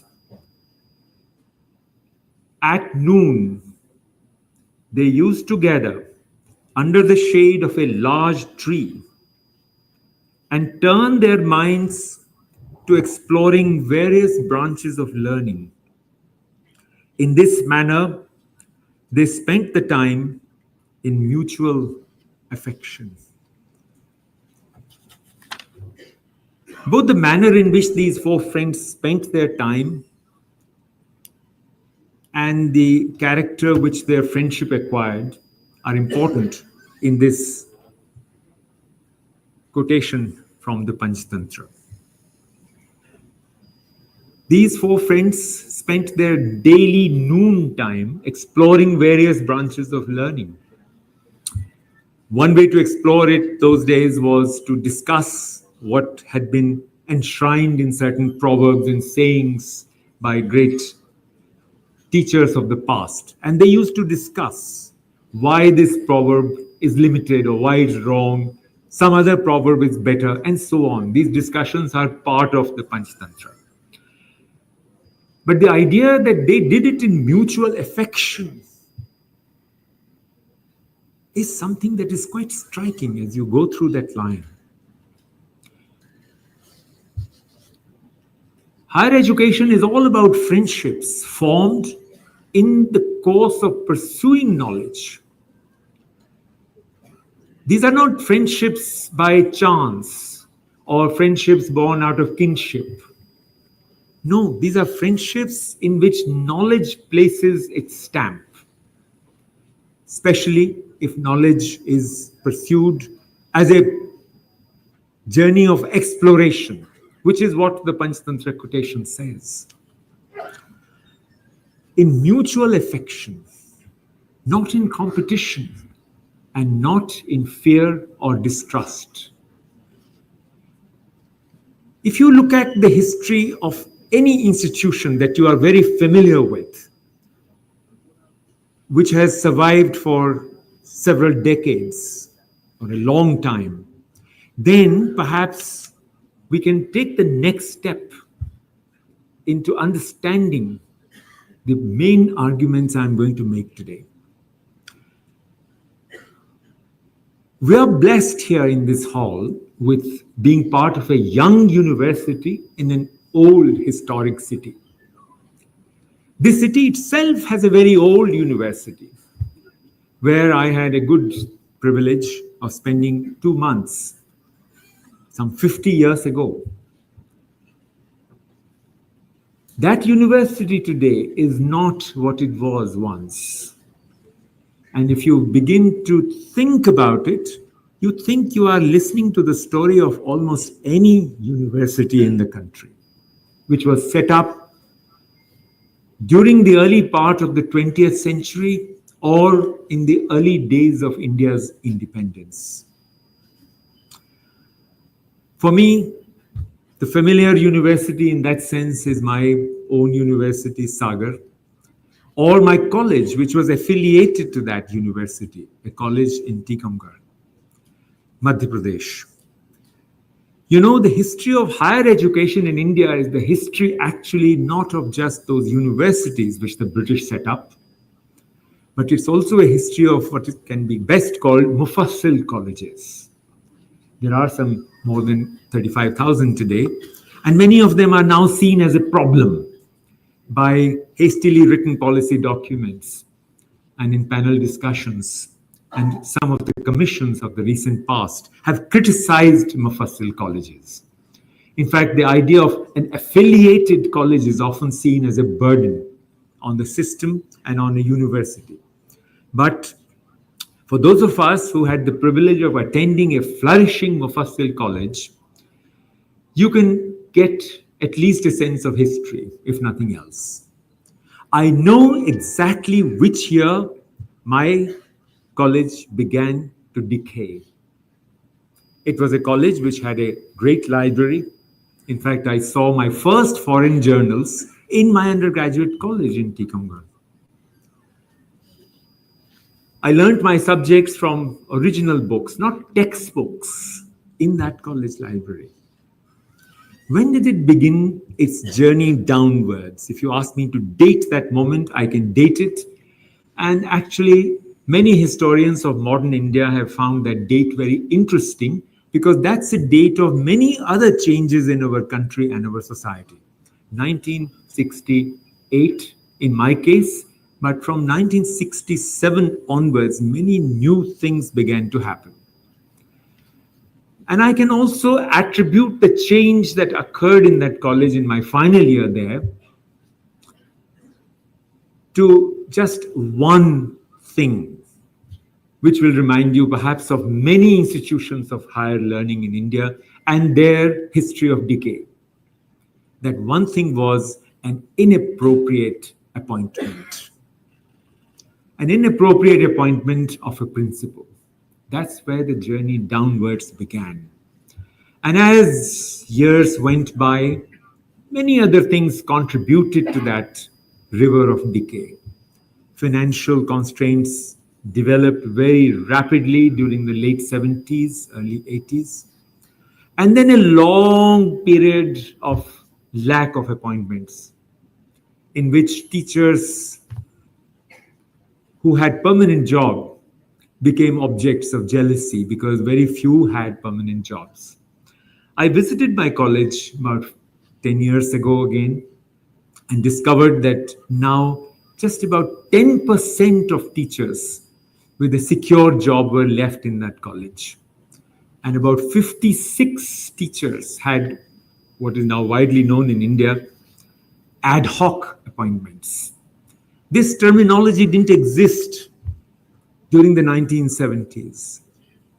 at noon, they used to gather under the shade of a large tree and turn their minds to exploring various branches of learning. In this manner, they spent the time in mutual affection. Both the manner in which these four friends spent their time and the character which their friendship acquired are important in this quotation from the Panchtantra. These four friends spent their daily noon time exploring various branches of learning. One way to explore it those days was to discuss what had been enshrined in certain proverbs and sayings by great teachers of the past. And they used to discuss why this proverb is limited or why it's wrong, some other proverb is better, and so on. These discussions are part of the Panchtantra. But the idea that they did it in mutual affection is something that is quite striking as you go through that line. Higher education is all about friendships formed in the course of pursuing knowledge. These are not friendships by chance or friendships born out of kinship. No, these are friendships in which knowledge places its stamp, especially if knowledge is pursued as a journey of exploration, which is what the Panchtantra quotation says. In mutual affection, not in competition, and not in fear or distrust. If you look at the history of any institution that you are very familiar with, which has survived for several decades or a long time, then perhaps we can take the next step into understanding the main arguments I'm going to make today. We are blessed here in this hall with being part of a young university in an old historic city. This city itself has a very old university where I had a good privilege of spending 2 months some 50 years ago. That university today is not what it was once. And if you begin to think about it, you think you are listening to the story of almost any university in the country, which was set up during the early part of the 20th century or in the early days of India's independence. For me, the familiar university in that sense is my own university, Sagar, or my college, which was affiliated to that university, a college in Tikamgarh, Madhya Pradesh. You know, the history of higher education in India is the history actually not of just those universities which the British set up, but it's also a history of what it can be best called Mufassil colleges. There are some more than 35,000 today, and many of them are now seen as a problem by hastily written policy documents and in panel discussions. And some of the commissions of the recent past have criticized Mufassil colleges. In fact, the idea of an affiliated college is often seen as a burden on the system and on a university. But for those of us who had the privilege of attending a flourishing Mufassil college, you can get at least a sense of history, if nothing else. I know exactly which year my college began to decay. It was a college which had a great library. In fact, I saw my first foreign journals in my undergraduate college in Tikamgarh. I learned my subjects from original books, not textbooks, in that college library. When did it begin its journey downwards? If you ask me to date that moment, I can date it. And actually, many historians of modern India have found that date very interesting because that's a date of many other changes in our country and our society. 1968 in my case, but from 1967 onwards, many new things began to happen. And I can also attribute the change that occurred in that college in my final year there to just one thing, which will remind you perhaps of many institutions of higher learning in India and their history of decay. That one thing was an inappropriate appointment. An inappropriate appointment of a principal. That's where the journey downwards began. And as years went by, many other things contributed to that river of decay. Financial constraints developed very rapidly during the late 70s, early 80s. And then a long period of lack of appointments in which teachers who had permanent job became objects of jealousy because very few had permanent jobs. I visited my college about 10 years ago again and discovered that now just about 10% of teachers with a secure job were left in that college. And about 56 teachers had what is now widely known in India, ad hoc appointments. This terminology didn't exist during the 1970s,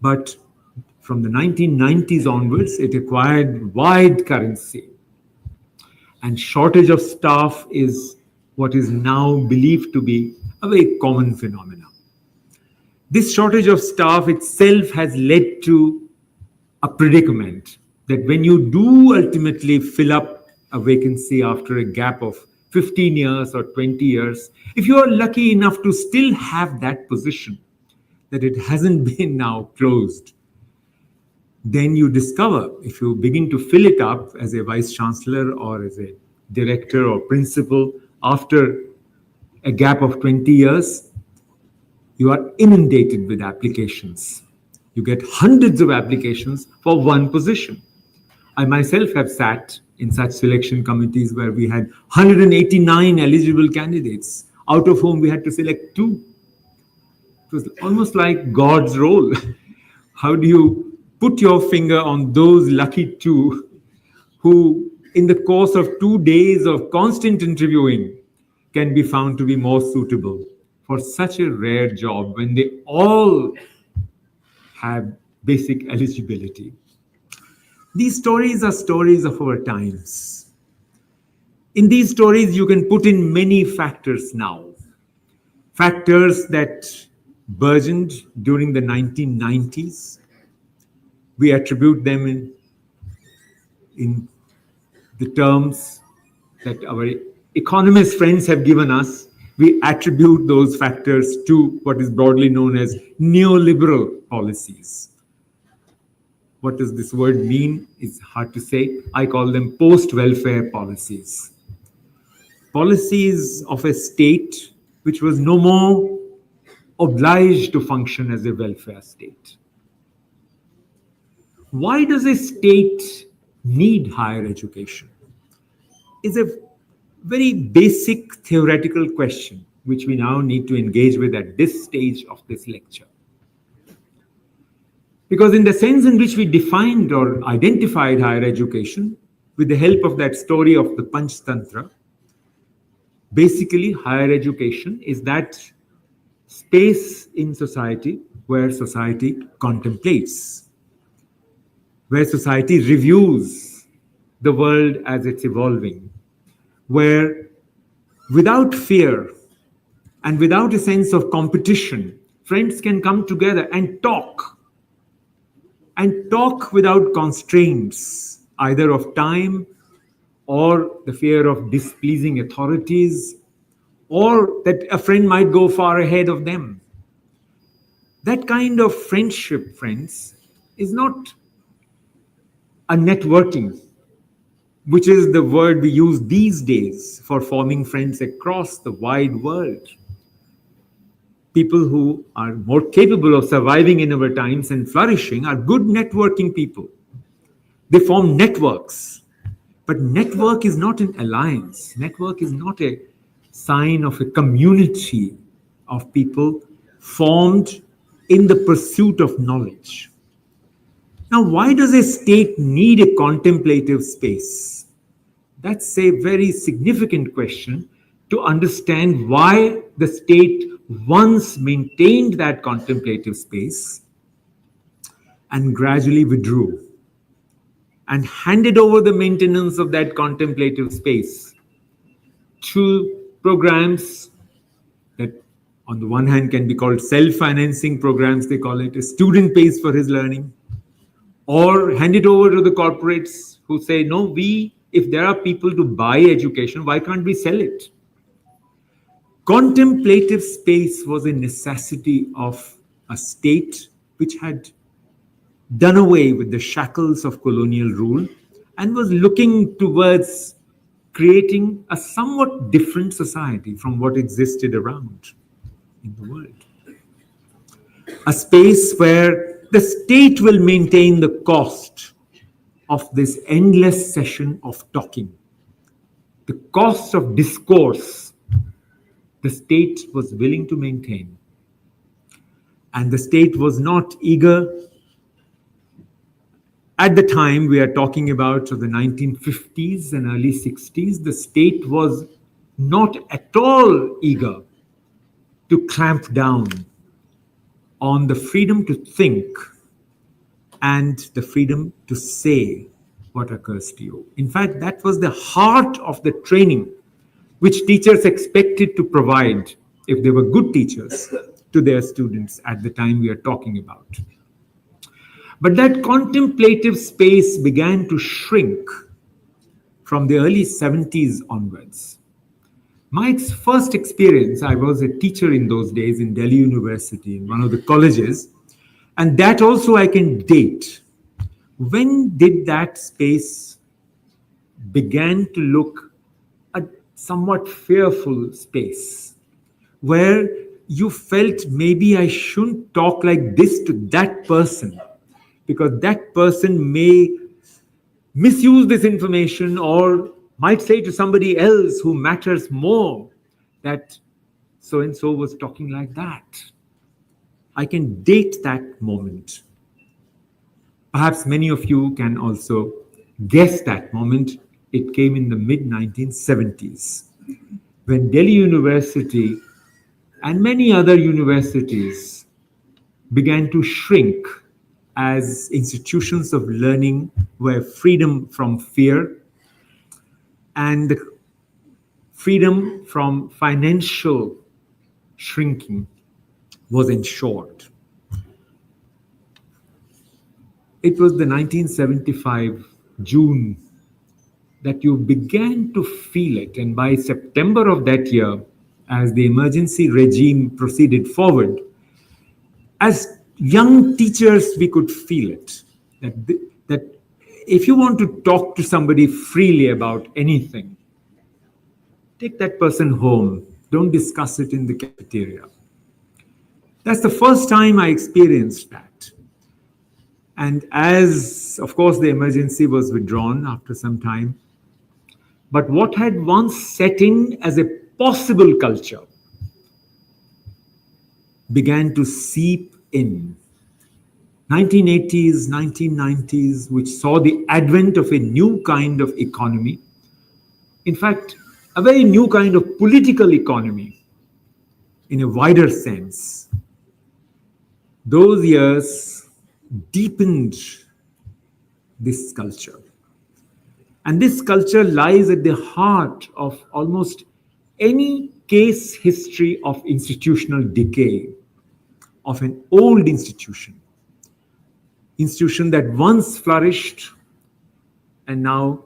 but from the 1990s onwards, it acquired wide currency. And shortage of staff is what is now believed to be a very common phenomenon. This shortage of staff itself has led to a predicament that when you do ultimately fill up a vacancy after a gap of 15 years or 20 years, if you are lucky enough to still have that position, that it hasn't been now closed, then you discover, if you begin to fill it up as a vice chancellor or as a director or principal after a gap of 20 years, you are inundated with applications. You get hundreds of applications for one position. I myself have sat in such selection committees where we had 189 eligible candidates, out of whom we had to select 2. It was almost like God's role. How do you put your finger on those lucky 2 who, in the course of 2 days of constant interviewing, can be found to be more suitable for such a rare job when they all have basic eligibility? These stories are stories of our times. In these stories, you can put in many factors now. Factors that burgeoned during the 1990s. We attribute them in the terms that our economist friends have given us. We attribute those factors to what is broadly known as neoliberal policies. What does this word mean? It's hard to say. I call them post-welfare policies. Policies of a state which was no more obliged to function as a welfare state. Why does a state need higher education? Is a very basic theoretical question which we now need to engage with at this stage of this lecture. Because in the sense in which we defined or identified higher education, with the help of that story of the Panch Tantra, basically higher education is that space in society where society contemplates, where society reviews the world as it's evolving, where without fear and without a sense of competition, friends can come together and talk without constraints, either of time or the fear of displeasing authorities, or that a friend might go far ahead of them. That kind of friendship, friends, is not a networking, which is the word we use these days for forming friends across the wide world. People who are more capable of surviving in our times and flourishing are good networking people. They form networks. But network is not an alliance. Network is not a sign of a community of people formed in the pursuit of knowledge. Now, why does a state need a contemplative space? That's a very significant question to understand why the state once maintained that contemplative space and gradually withdrew and handed over the maintenance of that contemplative space to programs that on the one hand can be called self-financing programs. They call it a student pays for his learning, or hand it over to the corporates who say, no, if there are people to buy education, why can't we sell it? Contemplative space was a necessity of a state which had done away with the shackles of colonial rule and was looking towards creating a somewhat different society from what existed around in the world. A space where the state will maintain the cost of this endless session of talking. The cost of discourse, the state was willing to maintain. And the state was not eager. At the time we are talking about the 1950s and early 60s, the state was not at all eager to clamp down on the freedom to think and the freedom to say what occurs to you. In fact, that was the heart of the training which teachers expected to provide, if they were good teachers, to their students at the time we are talking about. But that contemplative space began to shrink from the early 70s onwards. My first experience, I was a teacher in those days in Delhi University, in one of the colleges, and that also I can date. When did that space began to look a somewhat fearful space, where you felt maybe I shouldn't talk like this to that person, because that person may misuse this information or might say to somebody else who matters more that so-and-so was talking like that. I can date that moment. Perhaps many of you can also guess that moment. It came in the mid-1970s, when Delhi University and many other universities began to shrink as institutions of learning where freedom from fear and freedom from financial shrinking was ensured. It was the 1975 June that you began to feel it, and by September of that year, as the emergency regime proceeded forward, as young teachers, we could feel it, that if you want to talk to somebody freely about anything, take that person home. Don't discuss it in the cafeteria. That's the first time I experienced that. And as, of course, the emergency was withdrawn after some time, but what had once set in as a possible culture began to seep in. 1980s, 1990s, which saw the advent of a new kind of economy. In fact, a very new kind of political economy in a wider sense. Those years deepened this culture. And this culture lies at the heart of almost any case history of institutional decay of an old institution that once flourished and now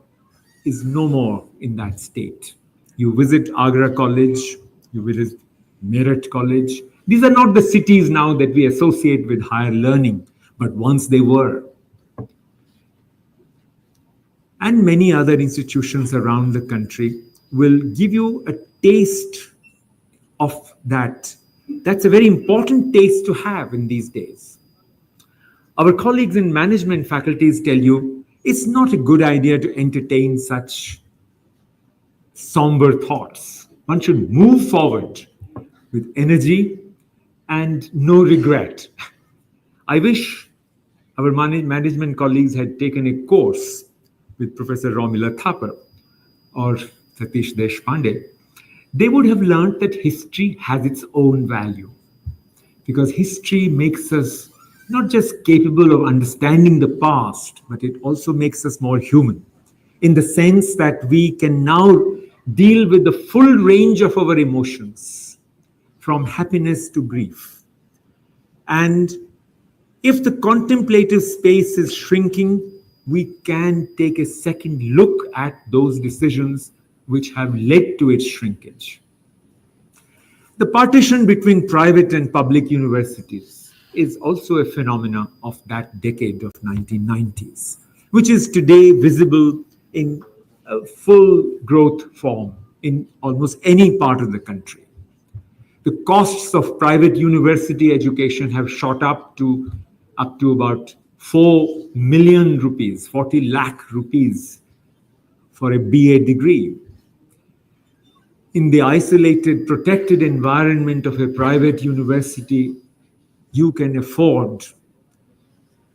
is no more in that state. You visit Agra College, you visit Meerut College. These are not the cities now that we associate with higher learning, but once they were. And many other institutions around the country will give you a taste of that. That's a very important taste to have in these days. Our colleagues in management faculties tell you it's not a good idea to entertain such somber thoughts. One should move forward with energy and no regret. I wish our management colleagues had taken a course with Professor Romila Thapar or Satish Deshpande. They would have learned that history has its own value, because history makes us not just capable of understanding the past, but it also makes us more human, in the sense that we can now deal with the full range of our emotions, from happiness to grief. And if the contemplative space is shrinking, we can take a second look at those decisions which have led to its shrinkage. The partition between private and public universities is also a phenomenon of that decade of 1990s, which is today visible in a full growth form in almost any part of the country. The costs of private university education have shot up to about 4 million rupees, 40 lakh rupees for a BA degree. In the isolated, protected environment of a private university, you can afford.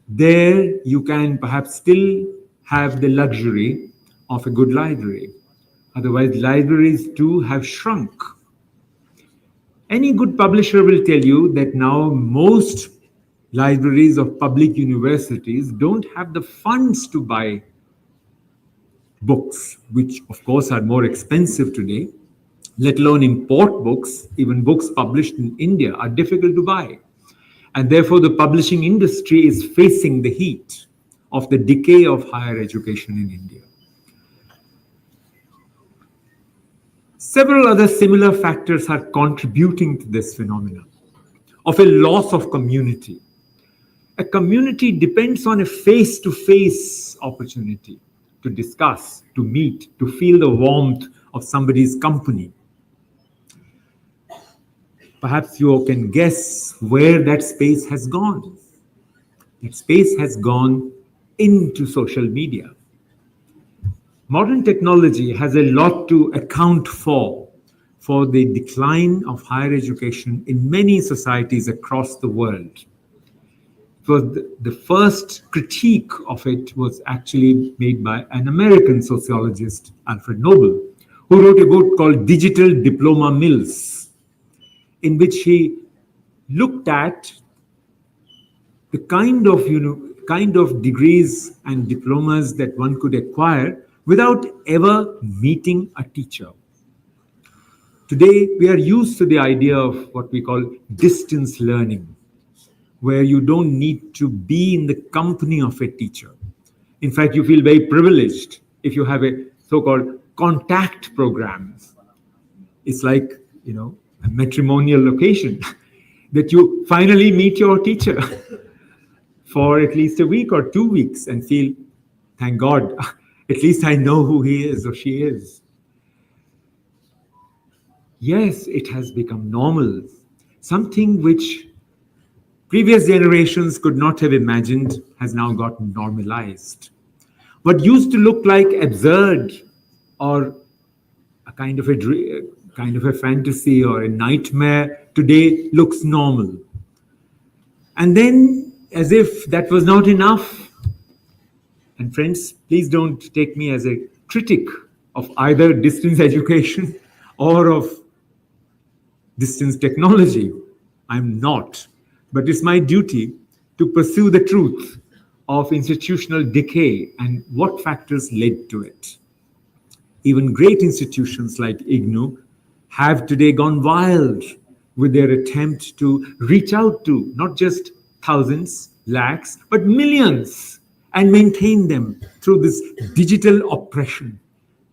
There, you can perhaps still have the luxury of a good library. Otherwise, libraries too have shrunk. Any good publisher will tell you that now most libraries of public universities don't have the funds to buy books, which of course are more expensive today, let alone import books. Even books published in India are difficult to buy. And therefore, the publishing industry is facing the heat of the decay of higher education in India. Several other similar factors are contributing to this phenomenon of a loss of community. A community depends on a face-to-face opportunity to discuss, to meet, to feel the warmth of somebody's company. Perhaps you can guess where that space has gone. That space has gone into social media. Modern technology has a lot to account for the decline of higher education in many societies across the world. The first critique of it was actually made by an American sociologist, Alfred Noble, who wrote a book called Digital Diploma Mills, in which he looked at the kind of degrees and diplomas that one could acquire without ever meeting a teacher. Today, we are used to the idea of what we call distance learning, where you don't need to be in the company of a teacher. In fact, you feel very privileged if you have a so-called contact program. It's like, a matrimonial occasion that you finally meet your teacher for at least a week or 2 weeks and feel, thank God, at least I know who he is or she is. Yes, it has become normal, something which previous generations could not have imagined has now gotten normalized. What used to look like absurd or a kind of a fantasy or a nightmare today looks normal. And then, as if that was not enough, and friends, please don't take me as a critic of either distance education or of distance technology. I'm not. But it's my duty to pursue the truth of institutional decay and what factors led to it. Even great institutions like IGNOU have today gone wild with their attempt to reach out to not just thousands, lakhs, but millions and maintain them through this digital oppression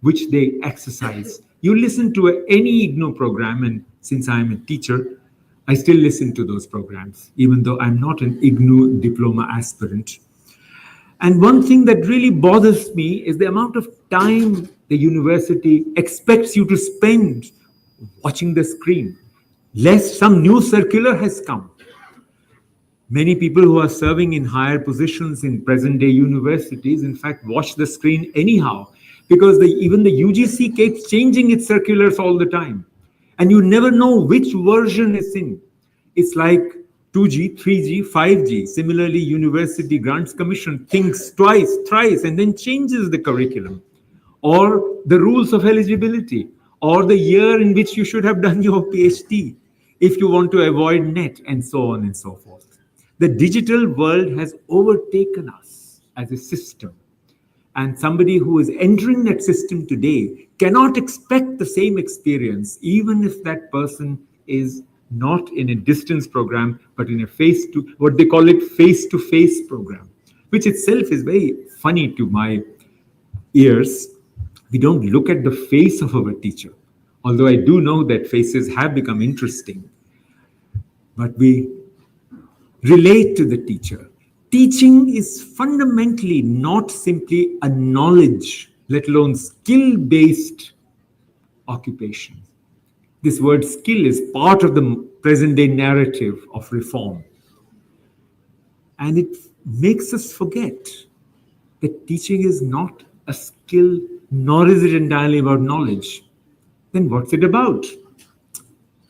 which they exercise. You listen to any IGNOU program, and since I'm a teacher, I still listen to those programs, even though I'm not an IGNOU diploma aspirant. And one thing that really bothers me is the amount of time the university expects you to spend watching the screen, lest some new circular has come. Many people who are serving in higher positions in present-day universities, in fact, watch the screen anyhow, because even the UGC keeps changing its circulars all the time. And you never know which version is in. It's like 2G, 3G, 5G. Similarly, University Grants Commission thinks twice, thrice, and then changes the curriculum, or the rules of eligibility, or the year in which you should have done your PhD, if you want to avoid net, and so on and so forth. The digital world has overtaken us as a system. And somebody who is entering that system today cannot expect the same experience, even if that person is not in a distance program, but in a what they call it face-to-face program, which itself is very funny to my ears. We don't look at the face of our teacher, although I do know that faces have become interesting, but we relate to the teacher. Teaching is fundamentally not simply a knowledge, let alone skill-based occupation. This word skill is part of the present-day narrative of reform. And it makes us forget that teaching is not a skill, nor is it entirely about knowledge. Then what's it about?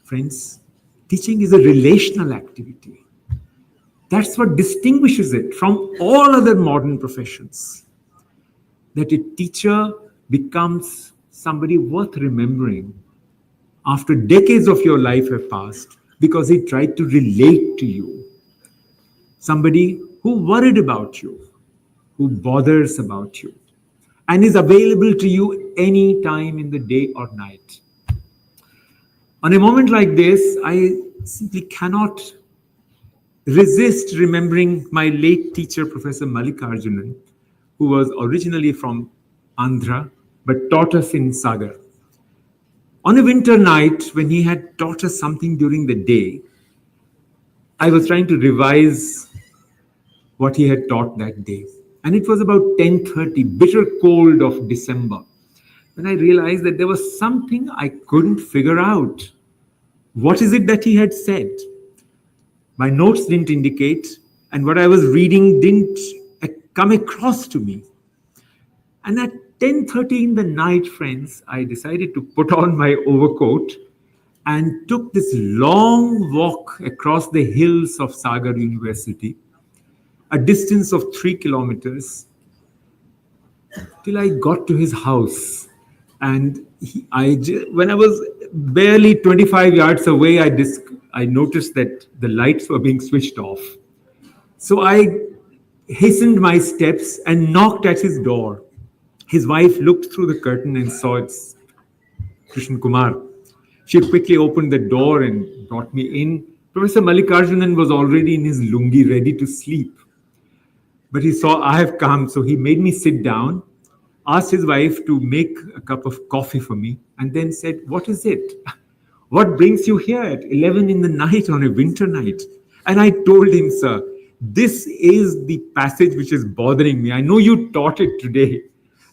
Friends, teaching is a relational activity. That's what distinguishes it from all other modern professions. That a teacher becomes somebody worth remembering after decades of your life have passed because he tried to relate to you. Somebody who worried about you, who bothers about you, and is available to you any time in the day or night. On a moment like this, I simply cannot resist remembering my late teacher, Professor Mallikarjunan, who was originally from Andhra, but taught us in Sagar. On a winter night, when he had taught us something during the day, I was trying to revise what he had taught that day. And it was about 10:30, bitter cold of December, when I realized that there was something I couldn't figure out. What is it that he had said? My notes didn't indicate, and what I was reading didn't come across to me. And at 10:30 in the night, friends, I decided to put on my overcoat and took this long walk across the hills of Sagar University, a distance of 3 kilometers, till I got to his house. And when I was barely 25 yards away, I noticed that the lights were being switched off. So I hastened my steps and knocked at his door. His wife looked through the curtain and saw it's Krishna Kumar. She quickly opened the door and brought me in. Professor Mallikarjunan was already in his lungi, ready to sleep. But he saw I have come, so he made me sit down, asked his wife to make a cup of coffee for me, and then said, "What is it? What brings you here at 11 in the night on a winter night?" And I told him, "Sir, this is the passage which is bothering me. I know you taught it today,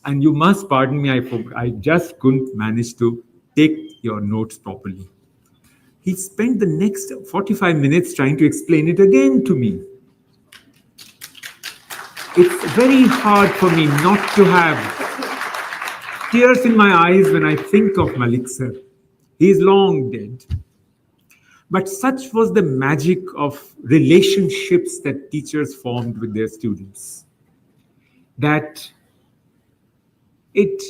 and you must pardon me, I just couldn't manage to take your notes properly." He spent the next 45 minutes trying to explain it again to me. It's very hard for me not to have tears in my eyes when I think of Malik sir. He is long dead. But such was the magic of relationships that teachers formed with their students, that it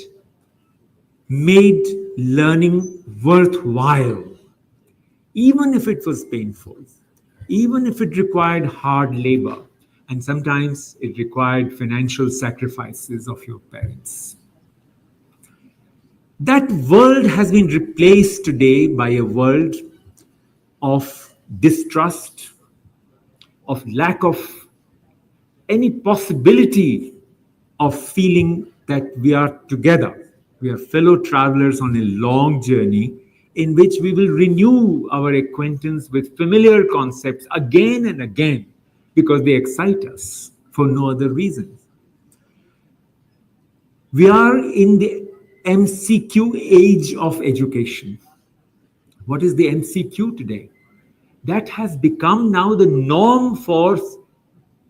made learning worthwhile, even if it was painful, even if it required hard labor. and sometimes it required financial sacrifices of your parents. That world has been replaced today by a world of distrust, of lack of any possibility of feeling that we are together. We are fellow travelers on a long journey in which we will renew our acquaintance with familiar concepts again and again because they excite us for no other reason. We are in the MCQ age of education. What is the MCQ today? That has become now the norm for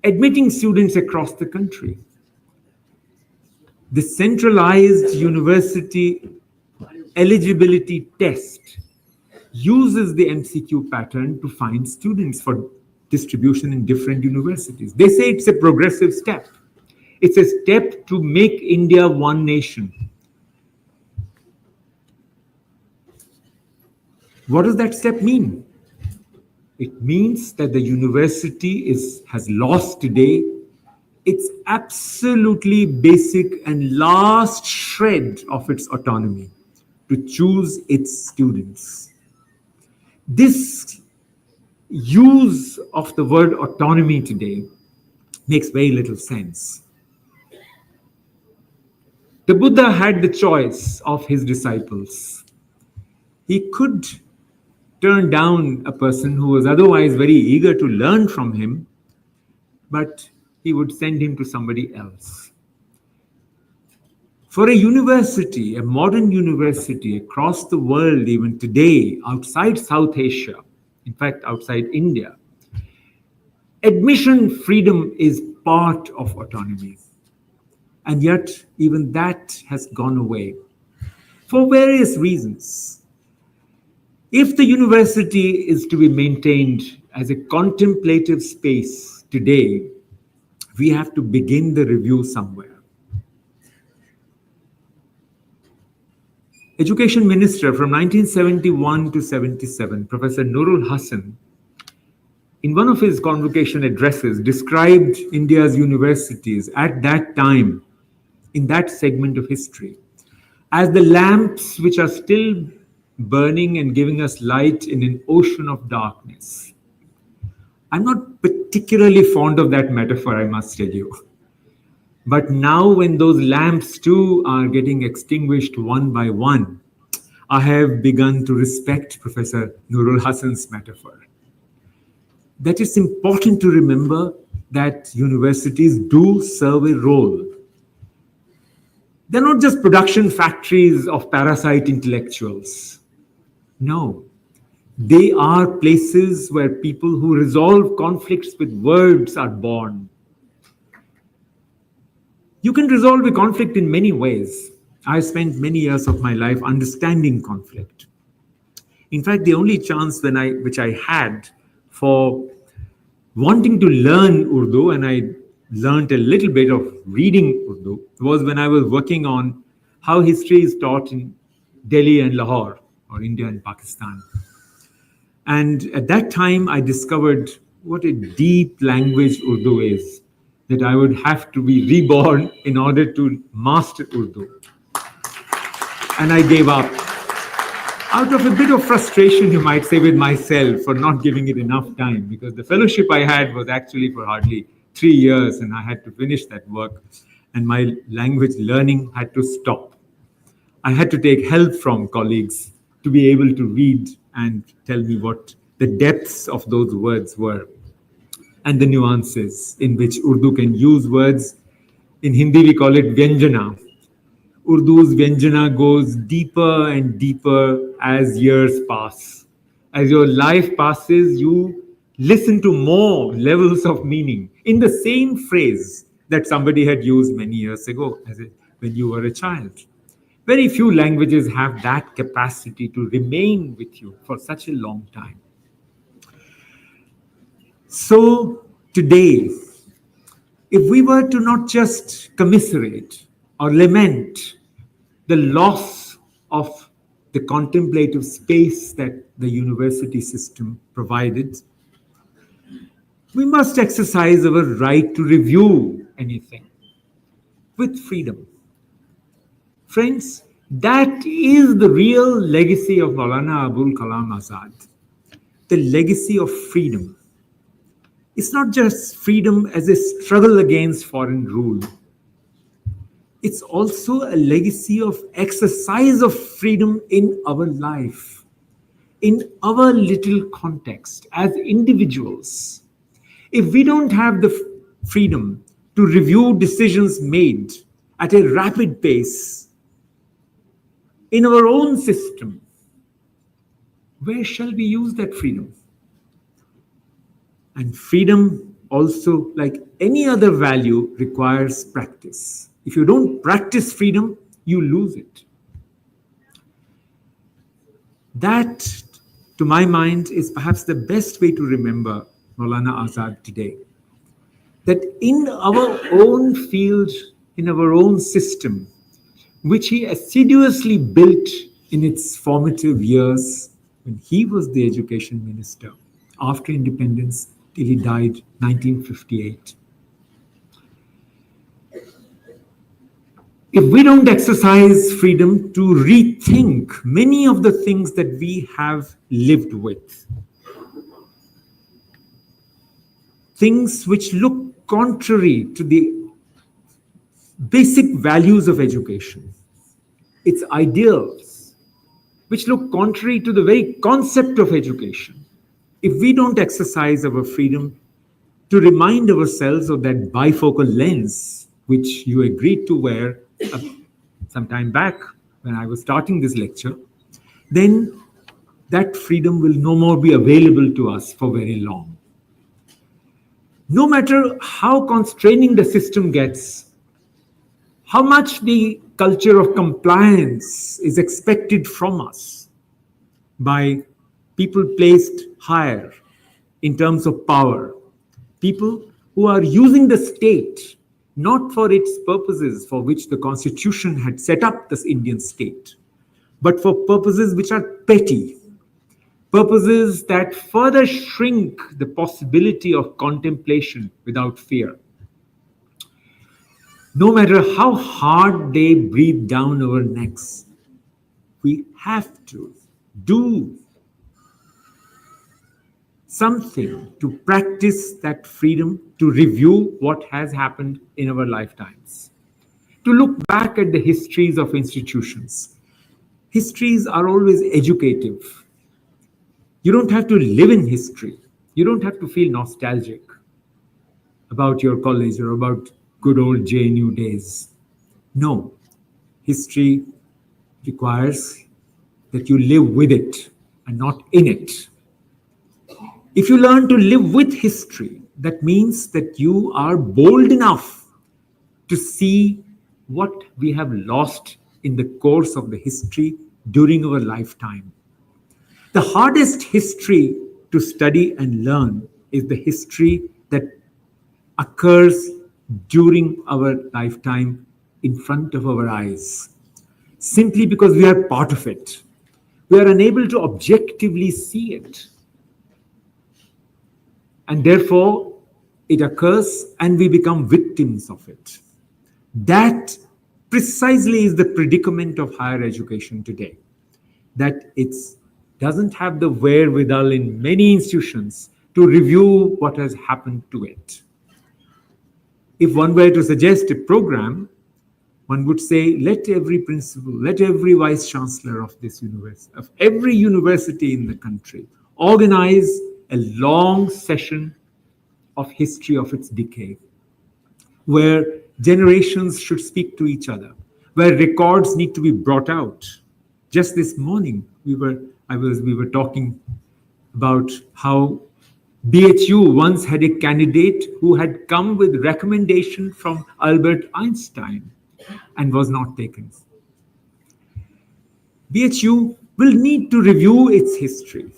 admitting students across the country. The centralized university eligibility test uses the MCQ pattern to find students for distribution in different universities. They say it's a progressive step. It's a step to make India one nation. What does that step mean? It means that the university has lost today its absolutely basic and last shred of its autonomy to choose its students. This use of the word autonomy today makes very little sense. The Buddha had the choice of his disciples. He could turn down a person who was otherwise very eager to learn from him, but he would send him to somebody else. For a university, a modern university across the world, even today, outside South Asia, in fact, outside India, admission freedom is part of autonomy. And yet, even that has gone away for various reasons. If the university is to be maintained as a contemplative space today, we have to begin the review somewhere. Education Minister from 1971 to 77, Professor Nurul Hasan, in one of his convocation addresses, described India's universities at that time, in that segment of history, as the lamps which are still burning and giving us light in an ocean of darkness. I'm not particularly fond of that metaphor, I must tell you. But now when those lamps too are getting extinguished one by one, I have begun to respect Professor Nurul Hasan's metaphor. That it's important to remember that universities do serve a role. They're not just production factories of parasite intellectuals. No, they are places where people who resolve conflicts with words are born. You can resolve a conflict in many ways. I spent many years of my life understanding conflict. In fact, the only chance which I had for wanting to learn Urdu, and I learned a little bit of reading Urdu, was when I was working on how history is taught in Delhi and Lahore, or India and Pakistan. And at that time, I discovered what a deep language Urdu is, that I would have to be reborn in order to master Urdu. And I gave up. Out of a bit of frustration, you might say, with myself for not giving it enough time, because the fellowship I had was actually for hardly 3 years, and I had to finish that work, and my language learning had to stop. I had to take help from colleagues to be able to read and tell me what the depths of those words were and the nuances in which Urdu can use words. In Hindi, we call it Vyanjana. Urdu's Vyanjana goes deeper and deeper as years pass. As your life passes, you listen to more levels of meaning in the same phrase that somebody had used many years ago when you were a child. Very few languages have that capacity to remain with you for such a long time. So today, if we were to not just commiserate or lament the loss of the contemplative space that the university system provided, we must exercise our right to review anything with freedom. Friends, that is the real legacy of Maulana Abul Kalam Azad, the legacy of freedom. It's not just freedom as a struggle against foreign rule. It's also a legacy of exercise of freedom in our life, in our little context as individuals. If we don't have the freedom to review decisions made at a rapid pace in our own system, where shall we use that freedom? And freedom also, like any other value, requires practice. If you don't practice freedom, you lose it. That, to my mind, is perhaps the best way to remember Maulana Azad today. That in our own field, in our own system, which he assiduously built in its formative years when he was the education minister after independence till he died 1958. If we don't exercise freedom to rethink many of the things that we have lived with, things which look contrary to the basic values of education, its ideals, which look contrary to the very concept of education, if we don't exercise our freedom to remind ourselves of that bifocal lens, which you agreed to wear some time back when I was starting this lecture, then that freedom will no more be available to us for very long. No matter how constraining the system gets, how much the culture of compliance is expected from us by people placed higher in terms of power, people who are using the state not for its purposes for which the Constitution had set up this Indian state, but for purposes which are petty, purposes that further shrink the possibility of contemplation without fear. No matter how hard they breathe down our necks, we have to do something to practice that freedom to review what has happened in our lifetimes, to look back at the histories of institutions. Histories are always educative. You don't have to live in history. You don't have to feel nostalgic about your college or about good old JNU days. No, history requires that you live with it and not in it. If you learn to live with history, that means that you are bold enough to see what we have lost in the course of the history during our lifetime. The hardest history to study and learn is the history that occurs during our lifetime in front of our eyes, simply because we are part of it. We are unable to objectively see it. And therefore, it occurs and we become victims of it. That precisely is the predicament of higher education today, that it doesn't have the wherewithal in many institutions to review what has happened to it. If one were to suggest a program, one would say, let every principal, let every vice chancellor of this university, of every university in the country, organize a long session of history of its decay, where generations should speak to each other, where records need to be brought out. Just this morning, we were talking about how BHU once had a candidate who had come with recommendation from Albert Einstein and was not taken. BHU will need to review its history,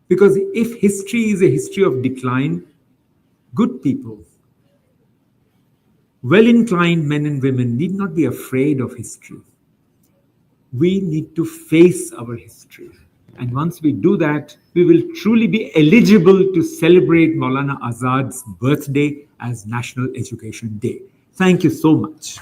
because if history is a history of decline, good people, well-inclined men and women need not be afraid of history. We need to face our history And once we do that, we will truly be eligible to celebrate Maulana Azad's birthday as National Education Day. Thank you so much.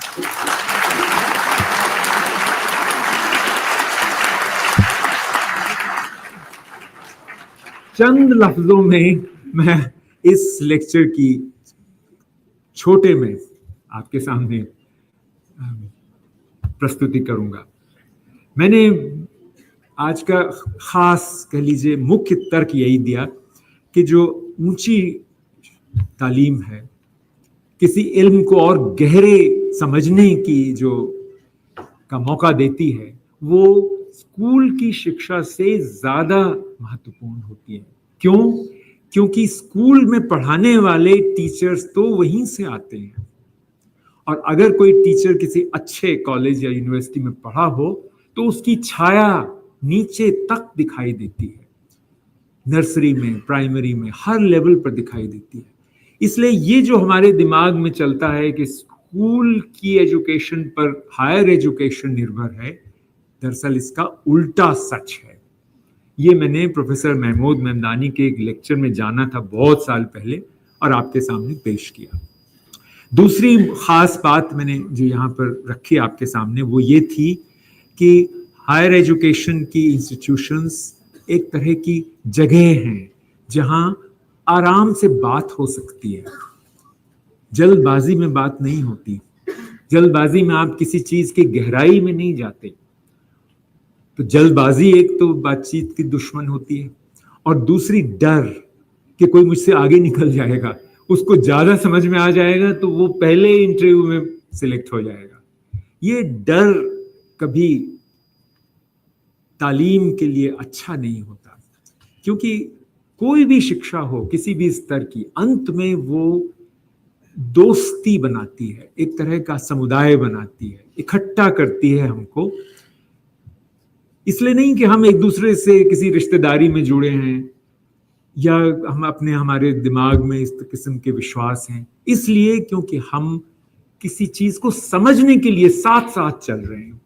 चंद लफ्जों में मैं इस lecture की छोटे में आपके सामने प्रस्तुति करूंगा। मैंने आज का खास कह लीजिए मुख्य तर्क यही दिया कि जो ऊंची तालीम है, किसी इल्म को और गहरे समझने की जो का मौका देती है, वो स्कूल की शिक्षा से ज्यादा महत्वपूर्ण होती है। क्यों? क्योंकि स्कूल में पढ़ाने वाले टीचर्स तो वहीं से आते हैं, और अगर कोई टीचर किसी अच्छे कॉलेज या यूनिवर्सिटी में पढ़ा हो तो उसकी छाया नीचे तक दिखाई देती है, नर्सरी में, प्राइमरी में, हर लेवल पर दिखाई देती है। इसलिए ये जो हमारे दिमाग में चलता है कि स्कूल की एजुकेशन पर हायर एजुकेशन निर्भर है, दरअसल इसका उल्टा सच है। ये मैंने प्रोफेसर महमूद मेमदानी के एक लेक्चर में जाना था बहुत साल पहले और आपके सामने पेश किया। दूसरी खास बात मैंने जो यहाँ पर रखी आपके सामने वो ये थी कि हायर एजुकेशन की इंस्टीट्यूशंस एक तरह की जगह हैं जहाँ आराम से बात हो सकती है, जल्दबाजी में बात नहीं होती, जल्दबाजी में आप किसी चीज की गहराई में नहीं जाते। तो जल्दबाजी एक तो बातचीत की दुश्मन होती है, और दूसरी डर कि कोई मुझसे आगे निकल जाएगा, उसको ज्यादा समझ में आ जाएगा तो वो पहले इंटरव्यू में सिलेक्ट हो जाएगा। ये डर कभी तालीम के लिए अच्छा नहीं होता, क्योंकि कोई भी शिक्षा हो किसी भी स्तर की, अंत में वो दोस्ती बनाती है, एक तरह का समुदाय बनाती है, इकट्ठा करती है हमको। इसलिए नहीं कि हम एक दूसरे से किसी रिश्तेदारी में जुड़े हैं या हम हमारे दिमाग में इस किस्म के विश्वास हैं, इसलिए क्योंकि हम किसी चीज को समझने के लिए साथ साथ चल रहे हैं,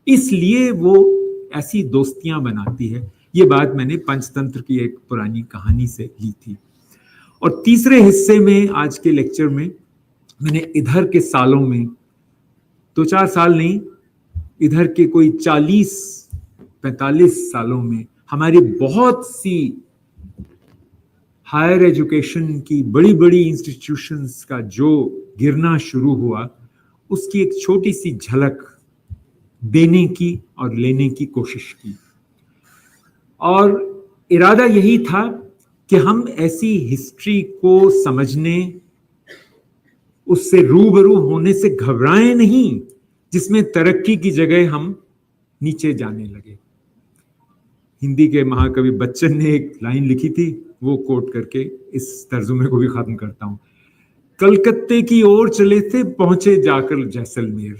इसलिए वो ऐसी दोस्तियां बनाती है। ये बात मैंने पंचतंत्र की एक पुरानी कहानी से ली थी। और तीसरे हिस्से में आज के लेक्चर में मैंने इधर के सालों में, 2-4 साल नहीं, इधर के कोई 40-45 सालों में हमारी बहुत सी हायर एजुकेशन की बड़ी बड़ी इंस्टीट्यूशंस का जो गिरना शुरू हुआ, उसकी एक छोटी सी झलक देने की और लेने की कोशिश की। और इरादा यही था कि हम ऐसी हिस्ट्री को समझने, उससे रूबरू होने से घबराएं नहीं जिसमें तरक्की की जगह हम नीचे जाने लगे। हिंदी के महाकवि बच्चन ने एक लाइन लिखी थी, वो कोट करके इस तर्जुमे को भी खत्म करता हूं। कलकत्ते की ओर चले थे, पहुंचे जाकर Jaisalmer.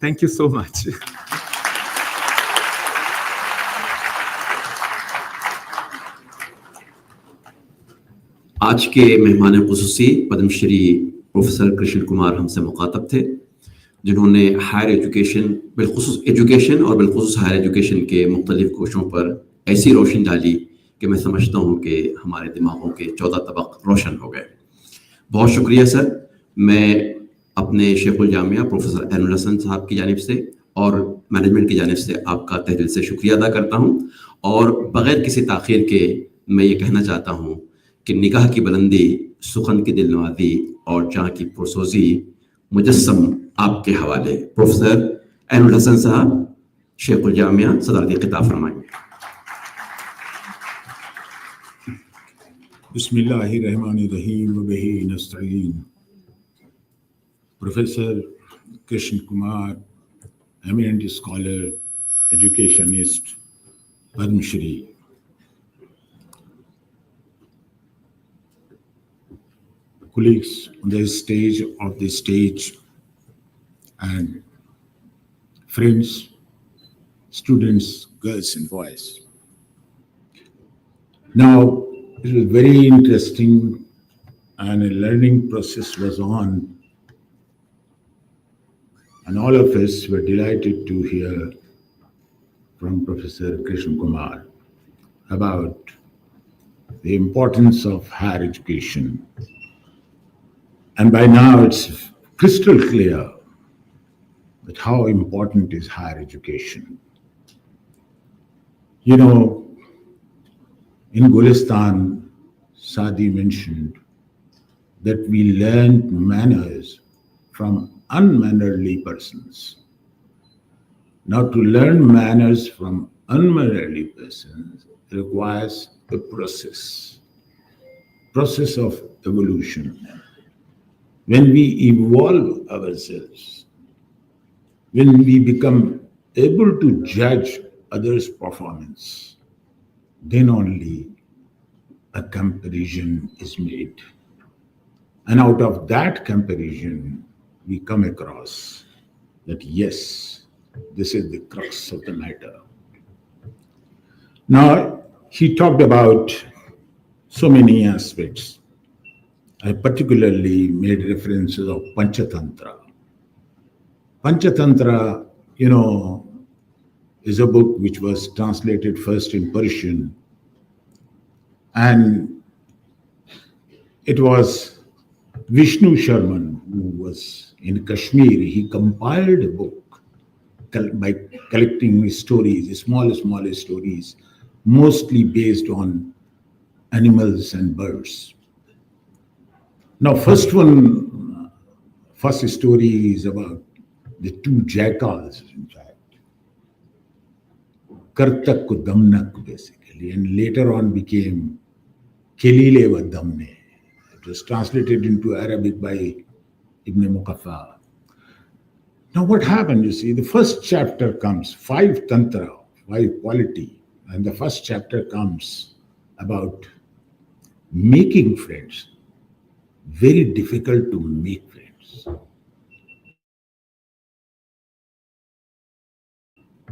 Thank you so much. आज के मेहमान खुसूसी पद्मश्री प्रोफेसर कृष्ण कुमार हमसे मुखातब थे, जिन्होंने हायर एजुकेशन, बिलखुसूस एजुकेशन और बिलखुसूस हायर एजुकेशन के मुख्तलिफ कोशों पर ऐसी रोशनी डाली कि मैं समझता हूँ कि हमारे दिमागों के 14 तबक रोशन हो गए। बहुत शुक्रिया सर। मैं अपने शेखुल जामिया प्रोफेसर एनुल हसन साहब की जानिब से और मैनेजमेंट की जानिब से आपका तहे दिल से शुक्रिया अदा करता हूँ। और बग़ैर किसी ताख़ीर के मैं ये कहना चाहता हूँ कि निगाह की बुलंदी, सुखन की दिल नवाज़ी और जहाँ की पुरसोजी मुजस्सम आपके हवाले। प्रोफेसर एनुल हसन साहब शेखुल जामिया सदारती खिताब फरमाएंगे। बिस्मिल्लाहिर्रहमानिर्रहीम व बिही नस्तईन। Professor Krishna Kumar, eminent scholar, educationist, Padmashri. Colleagues on the stage and friends, students, girls and boys. Now, it was very interesting and a learning process was on, and all of us were delighted to hear from Professor Krishna Kumar about the importance of higher education. And by now it's crystal clear that how important is higher education. You know, in Gulistan, Sadi mentioned that we learned manners from unmannerly persons. Now, to learn manners from unmannerly persons requires a process of evolution. When we evolve ourselves, when we become able to judge others' performance, then only a comparison is made. And out of that comparison, we come across that yes, this is the crux of the matter. Now, he talked about so many aspects. I particularly made references of Panchatantra. Panchatantra, you know, is a book which was translated first in Persian, and it was Vishnu Sharman, who was in Kashmir. He compiled a book by collecting stories, small stories, mostly based on animals and birds. Now, first story is about the two jackals, in fact. Kartak ko damnak, basically, and later on became Kelile wa damne. It was translated into Arabic by Ibn Muqaffa. Now, what happened, you see, the first chapter comes, 5 tantra, 5 quality, and the first chapter comes about making friends. Very difficult to make friends.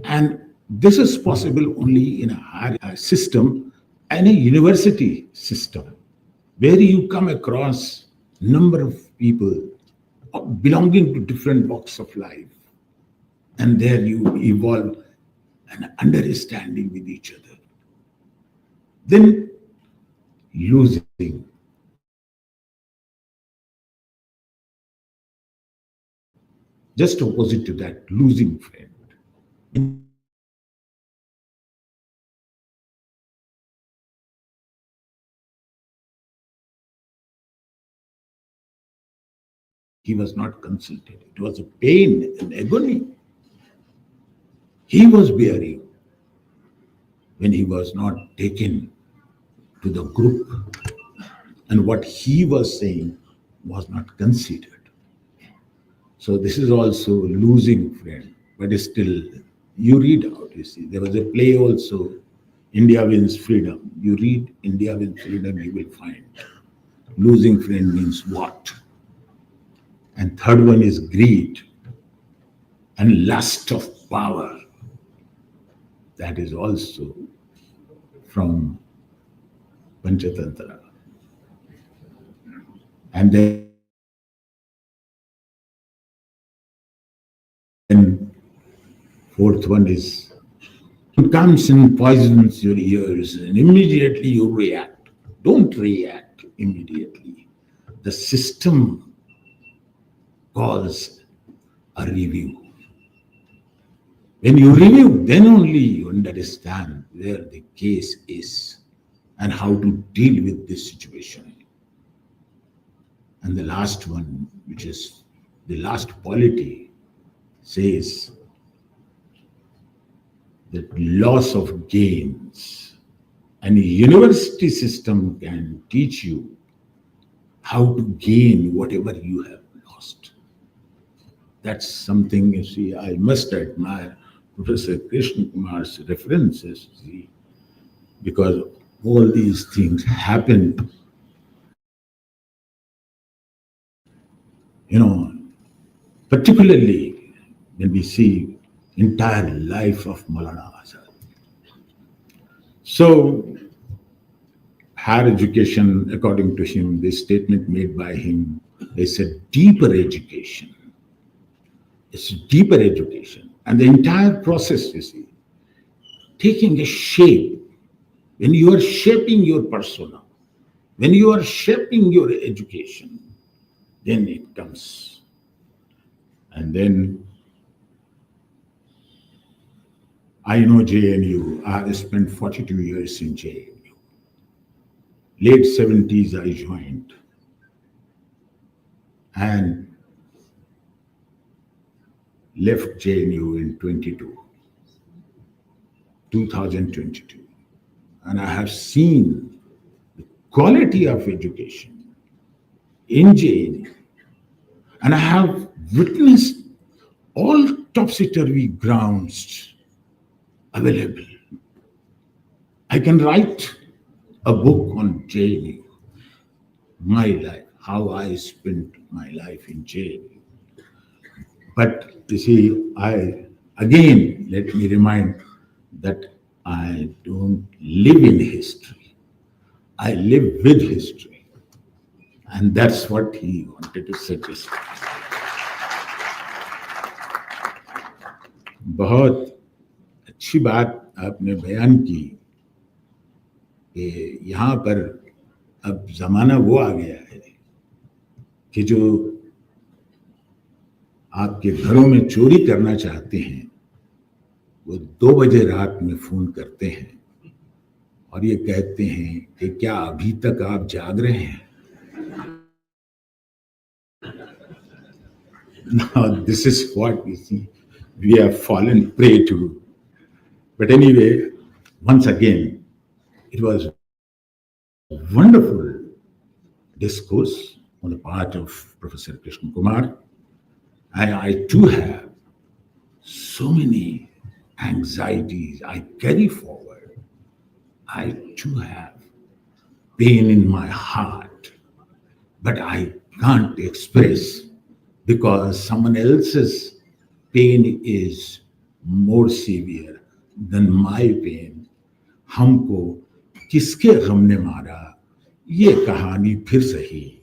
And this is possible only in a higher system and a university system, where you come across number of people belonging to different walks of life. And there you evolve an understanding with each other. Then losing. Just opposite to that, losing friend. He was not consulted. It was a pain and agony he was bearing when he was not taken to the group, and what he was saying was not considered. So this is also losing friend, but still you read out, you see. There was a play also, India Wins Freedom. You read India Wins Freedom, you will find losing friend means what? And third one is greed and lust of power. That is also from Panchatantra. And then fourth one is, it comes and poisons your ears and immediately you react. Don't react immediately. The system calls a review. When you review, then only you understand where the case is and how to deal with this situation. And the last one, which is the last polity, says that loss of gains. And a university system can teach you how to gain whatever you have lost. That's something, you see, I must admire Professor Krishna Kumar's references, see, because all these things happen, you know, particularly when we see entire life of Maulana Azad. So, higher education, according to him, this statement made by him, is a deeper education. It's deeper education. And the entire process, you see, taking a shape when you are shaping your persona, when you are shaping your education, then it comes. And then I know JNU. I have spent 42 years in JNU. Late 70s I joined. And left JNU in 2022. And I have seen the quality of education in JNU. And I have witnessed all topsy-turvy grounds available. I can write a book on JNU, my life, how I spent my life in JNU. But you see, again, let me remind that I don't live in history. I live with history. And that's what he wanted to suggest. बहुत अच्छी बात आपने बयान की कि यहाँ पर अब ज़माना वो आ गया है कि जो आपके घरों में चोरी करना चाहते हैं वो 2 बजे रात में फोन करते हैं और ये कहते हैं कि क्या अभी तक आप जाग रहे हैं? Now this is what we see we have fallen prey to. But anyway, once again, it was a wonderful discourse on the part of Professor Krishna Kumar. I too have so many anxieties I carry forward. I too have pain in my heart, but I can't express because someone else's pain is more severe than my pain. हमको किसके गम ने मारा ये कहानी फिर सही,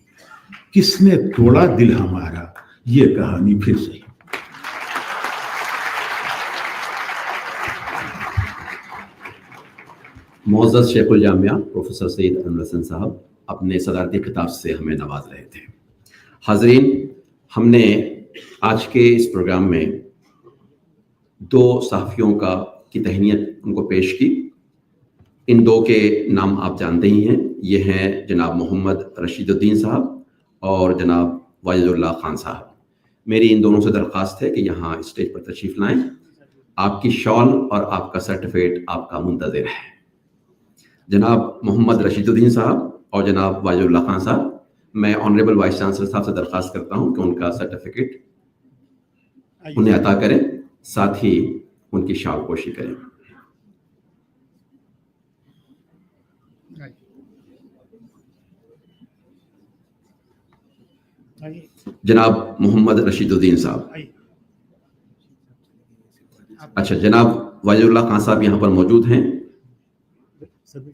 किसने तोड़ा दिल हमारा ये कहानी फिर सही. मोअज़्ज़ज़ शेखुल जामिया प्रोफेसर सैयद एनुल हसन साहब अपने सदारती खिताब से हमें नवाज रहे थे. हाज़रीन, हमने आज के इस प्रोग्राम में 2 सहाफ़ियों की तहनीत उनको पेश की. इन 2 के नाम आप जानते ही हैं. ये हैं जनाब मोहम्मद रशीदुद्दीन साहब और जनाब वाजिदुल्लाह खान साहब. मेरी इन दोनों से दरख्वास्त है कि यहाँ स्टेज पर तशरीफ़ लाएं. आपकी शॉल और आपका सर्टिफिकेट आपका मुंतज़िर है. जनाब मोहम्मद रशीदुद्दीन साहब और जनाब वाजिदुल्लाह खान साहब, मैं ऑनरेबल वाइस चांसलर साहब से दरख्वास्त करता हूं कि उनका सर्टिफिकेट उन्हें अता करें, साथ ही उनकी शाल पोशी करें. जनाब मोहम्मद रशीदुद्दीन साहब. अच्छा, जनाब वाजिदुल्लाह खान साहब यहाँ पर मौजूद हैं.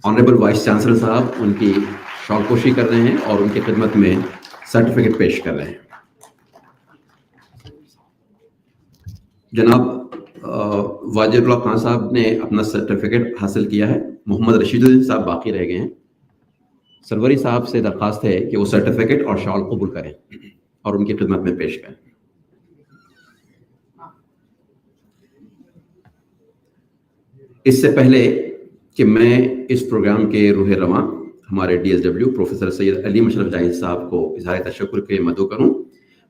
ऑनरेबल वाइस चांसलर साहब उनकी शॉल पोशी कर रहे हैं और उनकी खिदमत में सर्टिफिकेट पेश कर रहे हैं. जनाब वाजिदुल्लाह खान साहब ने अपना सर्टिफिकेट हासिल किया है. मोहम्मद रशीदुद्दीन साहब बाकी रह गए हैं. सरवरी साहब से दरख्वास्त है कि वो सर्टिफिकेट और शॉल कबूल करें और उनकी खिदमत में पेश करें. इससे पहले कि मैं इस प्रोग्राम के रूह रवां हमारे DSW प्रोफेसर सैयद अली मशरफ जाहिद साहब को इज़हार तशक्कुर के मदऊ करूं,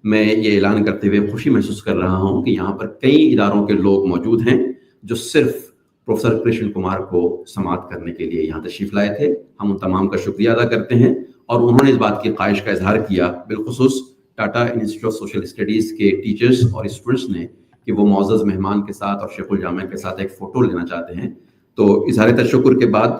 मैं ये ऐलान करते हुए खुशी महसूस कर रहा हूं कि यहाँ पर कई इदारों के लोग मौजूद हैं जो सिर्फ प्रोफेसर कृष्ण कुमार को समाअत करने के लिए यहाँ तशरीफ़ लाए थे. हम उन तमाम का शुक्रिया अदा करते हैं और उन्होंने इस बात की ख्वाहिश का इजहार किया, बिलखुसूस Tata Institute of Social Studies के टीचर्स और स्टूडेंट्स ने, कि वो मुअज़्ज़ज़ मेहमान के साथ और शेखुल जामिया के साथ एक फ़ोटो लेना चाहते हैं. तो इज़हार तशक्कुर के बाद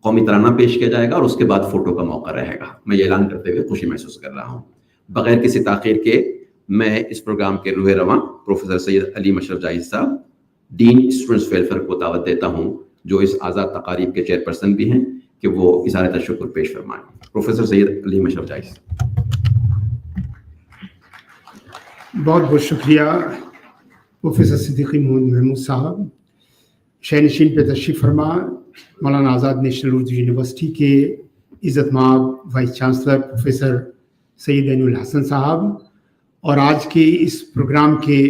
कौमी तराना पेश किया जाएगा और उसके बाद फ़ोटो का मौका रहेगा. मैं ये ऐलान करते हुए खुशी महसूस कर रहा हूँ. बग़ैर किसी ताख़ीर के मैं इस प्रोग्राम के रूह रवां प्रोफेसर सैयद अली मशरफ जाहिद साहब, डीन स्टूडेंट्स वेलफेयर को दावत देता हूँ, जो इस आज़ाद तकारीब के चेयरपर्सन भी हैं, कि वो इज़हार तशक्कुर पेश फरमाएं. प्रोफेसर सैयद अली मशरफ जाहिद. बहुत बहुत शुक्रिया प्रोफेसर सिद्दीकी मोहम्मद महमूद साहब. शहनशीन पे तशरीफ़ फरमा मौलाना आज़ाद नेशनल उर्दू यूनिवर्सिटी के इज़्ज़तमाब vice chancellor professor Syed Ainul Hasan साहब और आज के इस प्रोग्राम के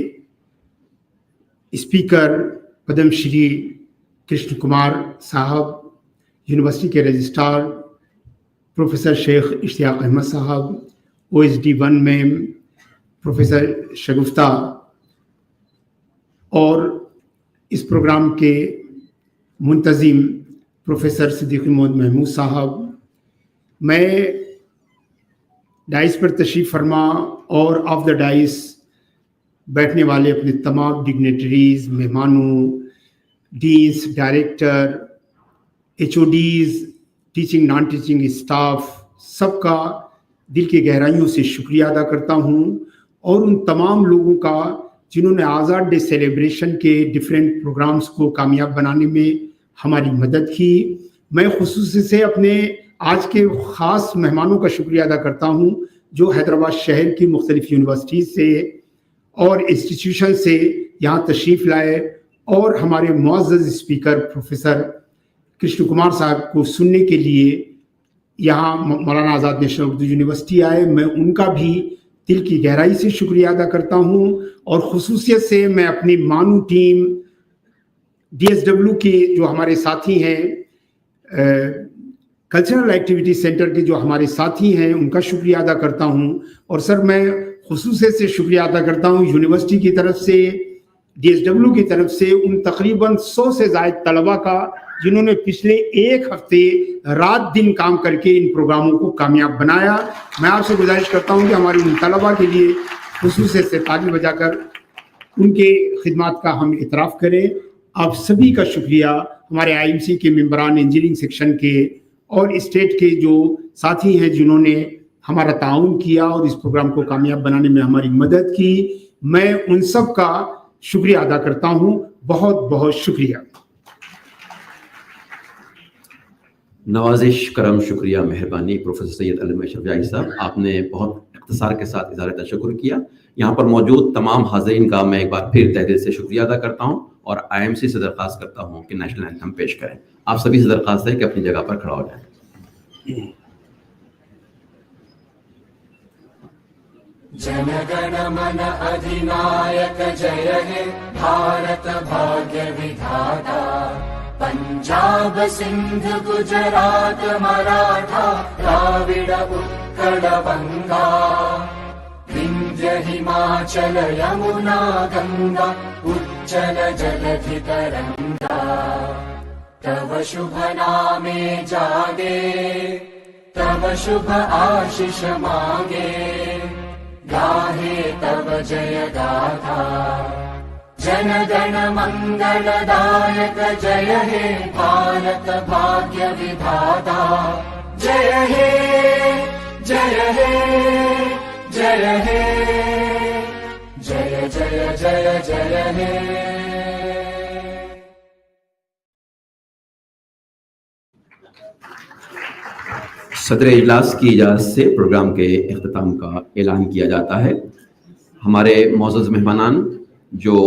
स्पीकर पद्म श्री कृष्ण कुमार साहब, यूनिवर्सिटी के रजिस्ट्रार प्रोफेसर शेख इश्तियाक अहमद साहब, OSD 1 में प्रोफेसर शगुफ्ता और इस प्रोग्राम के मुंतज़िम प्रोफेसर सिद्दीक़ महमूद साहब, मैं डाइस पर तशरीफ़ फरमा और ऑफ द डाइस बैठने वाले अपने तमाम डिग्नेटरीज़, मेहमानों, deans, director, HODs, teaching non teaching staff, सबका दिल की गहराइयों से शुक्रिया अदा करता हूँ और उन तमाम लोगों का जिन्होंने आज़ाद डे सेलिब्रेशन के डिफरेंट प्रोग्राम्स को कामयाब बनाने में हमारी मदद की। मैं खुसूसी से अपने आज के ख़ास मेहमानों का शुक्रिया अदा करता हूँ जो हैदराबाद शहर की मुख्तलिफ़ यूनिवर्सिटीज़ से और इंस्टीट्यूशन से यहाँ तशरीफ़ लाए और हमारे मुअज़्ज़ज़ स्पीकर प्रोफेसर कृष्ण कुमार साहब को सुनने के लिए यहाँ मौलाना आज़ाद नेशनल उर्दू यूनिवर्सिटी आए। मैं उनका भी दिल की गहराई से शुक्रिया अदा करता हूँ और ख़ुसूसियत से मैं अपनी मानू टीम, DSW के जो हमारे साथी हैं, कल्चरल एक्टिविटी सेंटर के जो हमारे साथी हैं, उनका शुक्रिया अदा करता हूँ। और सर मैं ख़ुसूसियत से शुक्रिया अदा करता हूँ यूनिवर्सिटी की तरफ से, DSW की तरफ से उन तकरीबन 100 से ज़ायद तलबा का जिन्होंने पिछले एक हफ्ते रात दिन काम करके इन प्रोग्रामों को कामयाब बनाया। मैं आपसे गुजारिश करता हूँ कि हमारे उन तलबा के लिए ख़ुसूसियत से ताली बजाकर उनके खिदमात का हम इतराफ़ करें। आप सभी का शुक्रिया, हमारे IMC के मेंबरान इंजीनियरिंग सेक्शन के और स्टेट के जो साथी हैं जिन्होंने हमारा ताउन किया और इस प्रोग्राम को कामयाब बनाने में हमारी मदद की, मैं उन सब का शुक्रिया अदा करता हूँ। बहुत बहुत शुक्रिया। नवाजिश, करम, शुक्रिया, मेहरबानी प्रोफेसर सैयद अली शफियाई साहब, आपने बहुत इख्तिसार के साथ इज़हार तशक्कुर किया। यहाँ पर मौजूद तमाम हाज़रीन का मैं एक बार फिर तहे दिल से शुक्रिया अदा करता हूँ और IMC से दरख्वास्त करता हूँ कि नेशनल एंथम पेश करें। आप सभी से दरख्वास्त है कि अपनी जगह पर खड़ा हो जाएं। जनगण मन अधिनायक जय हे भारत भाग्य विधाता, पंजाब सिंध गुजरात मराठा द्राविड उत्कल बंगा, विंध्य हिमाचल यमुना गंगा उच्चल जलधि तरंगा, तव शुभ नामे जागे तव शुभ आशीष मांगे, गाहे तव जय गाथा, जनगण मंगलदायक जय हे भारत भाग्य विधाता, जय हे जय हे जय हे जय जय जय जय हे। सदर इजलास की इजाज़त से प्रोग्राम के इख्तिताम का ऐलान किया जाता है। हमारे मौजूद मेहमानान जो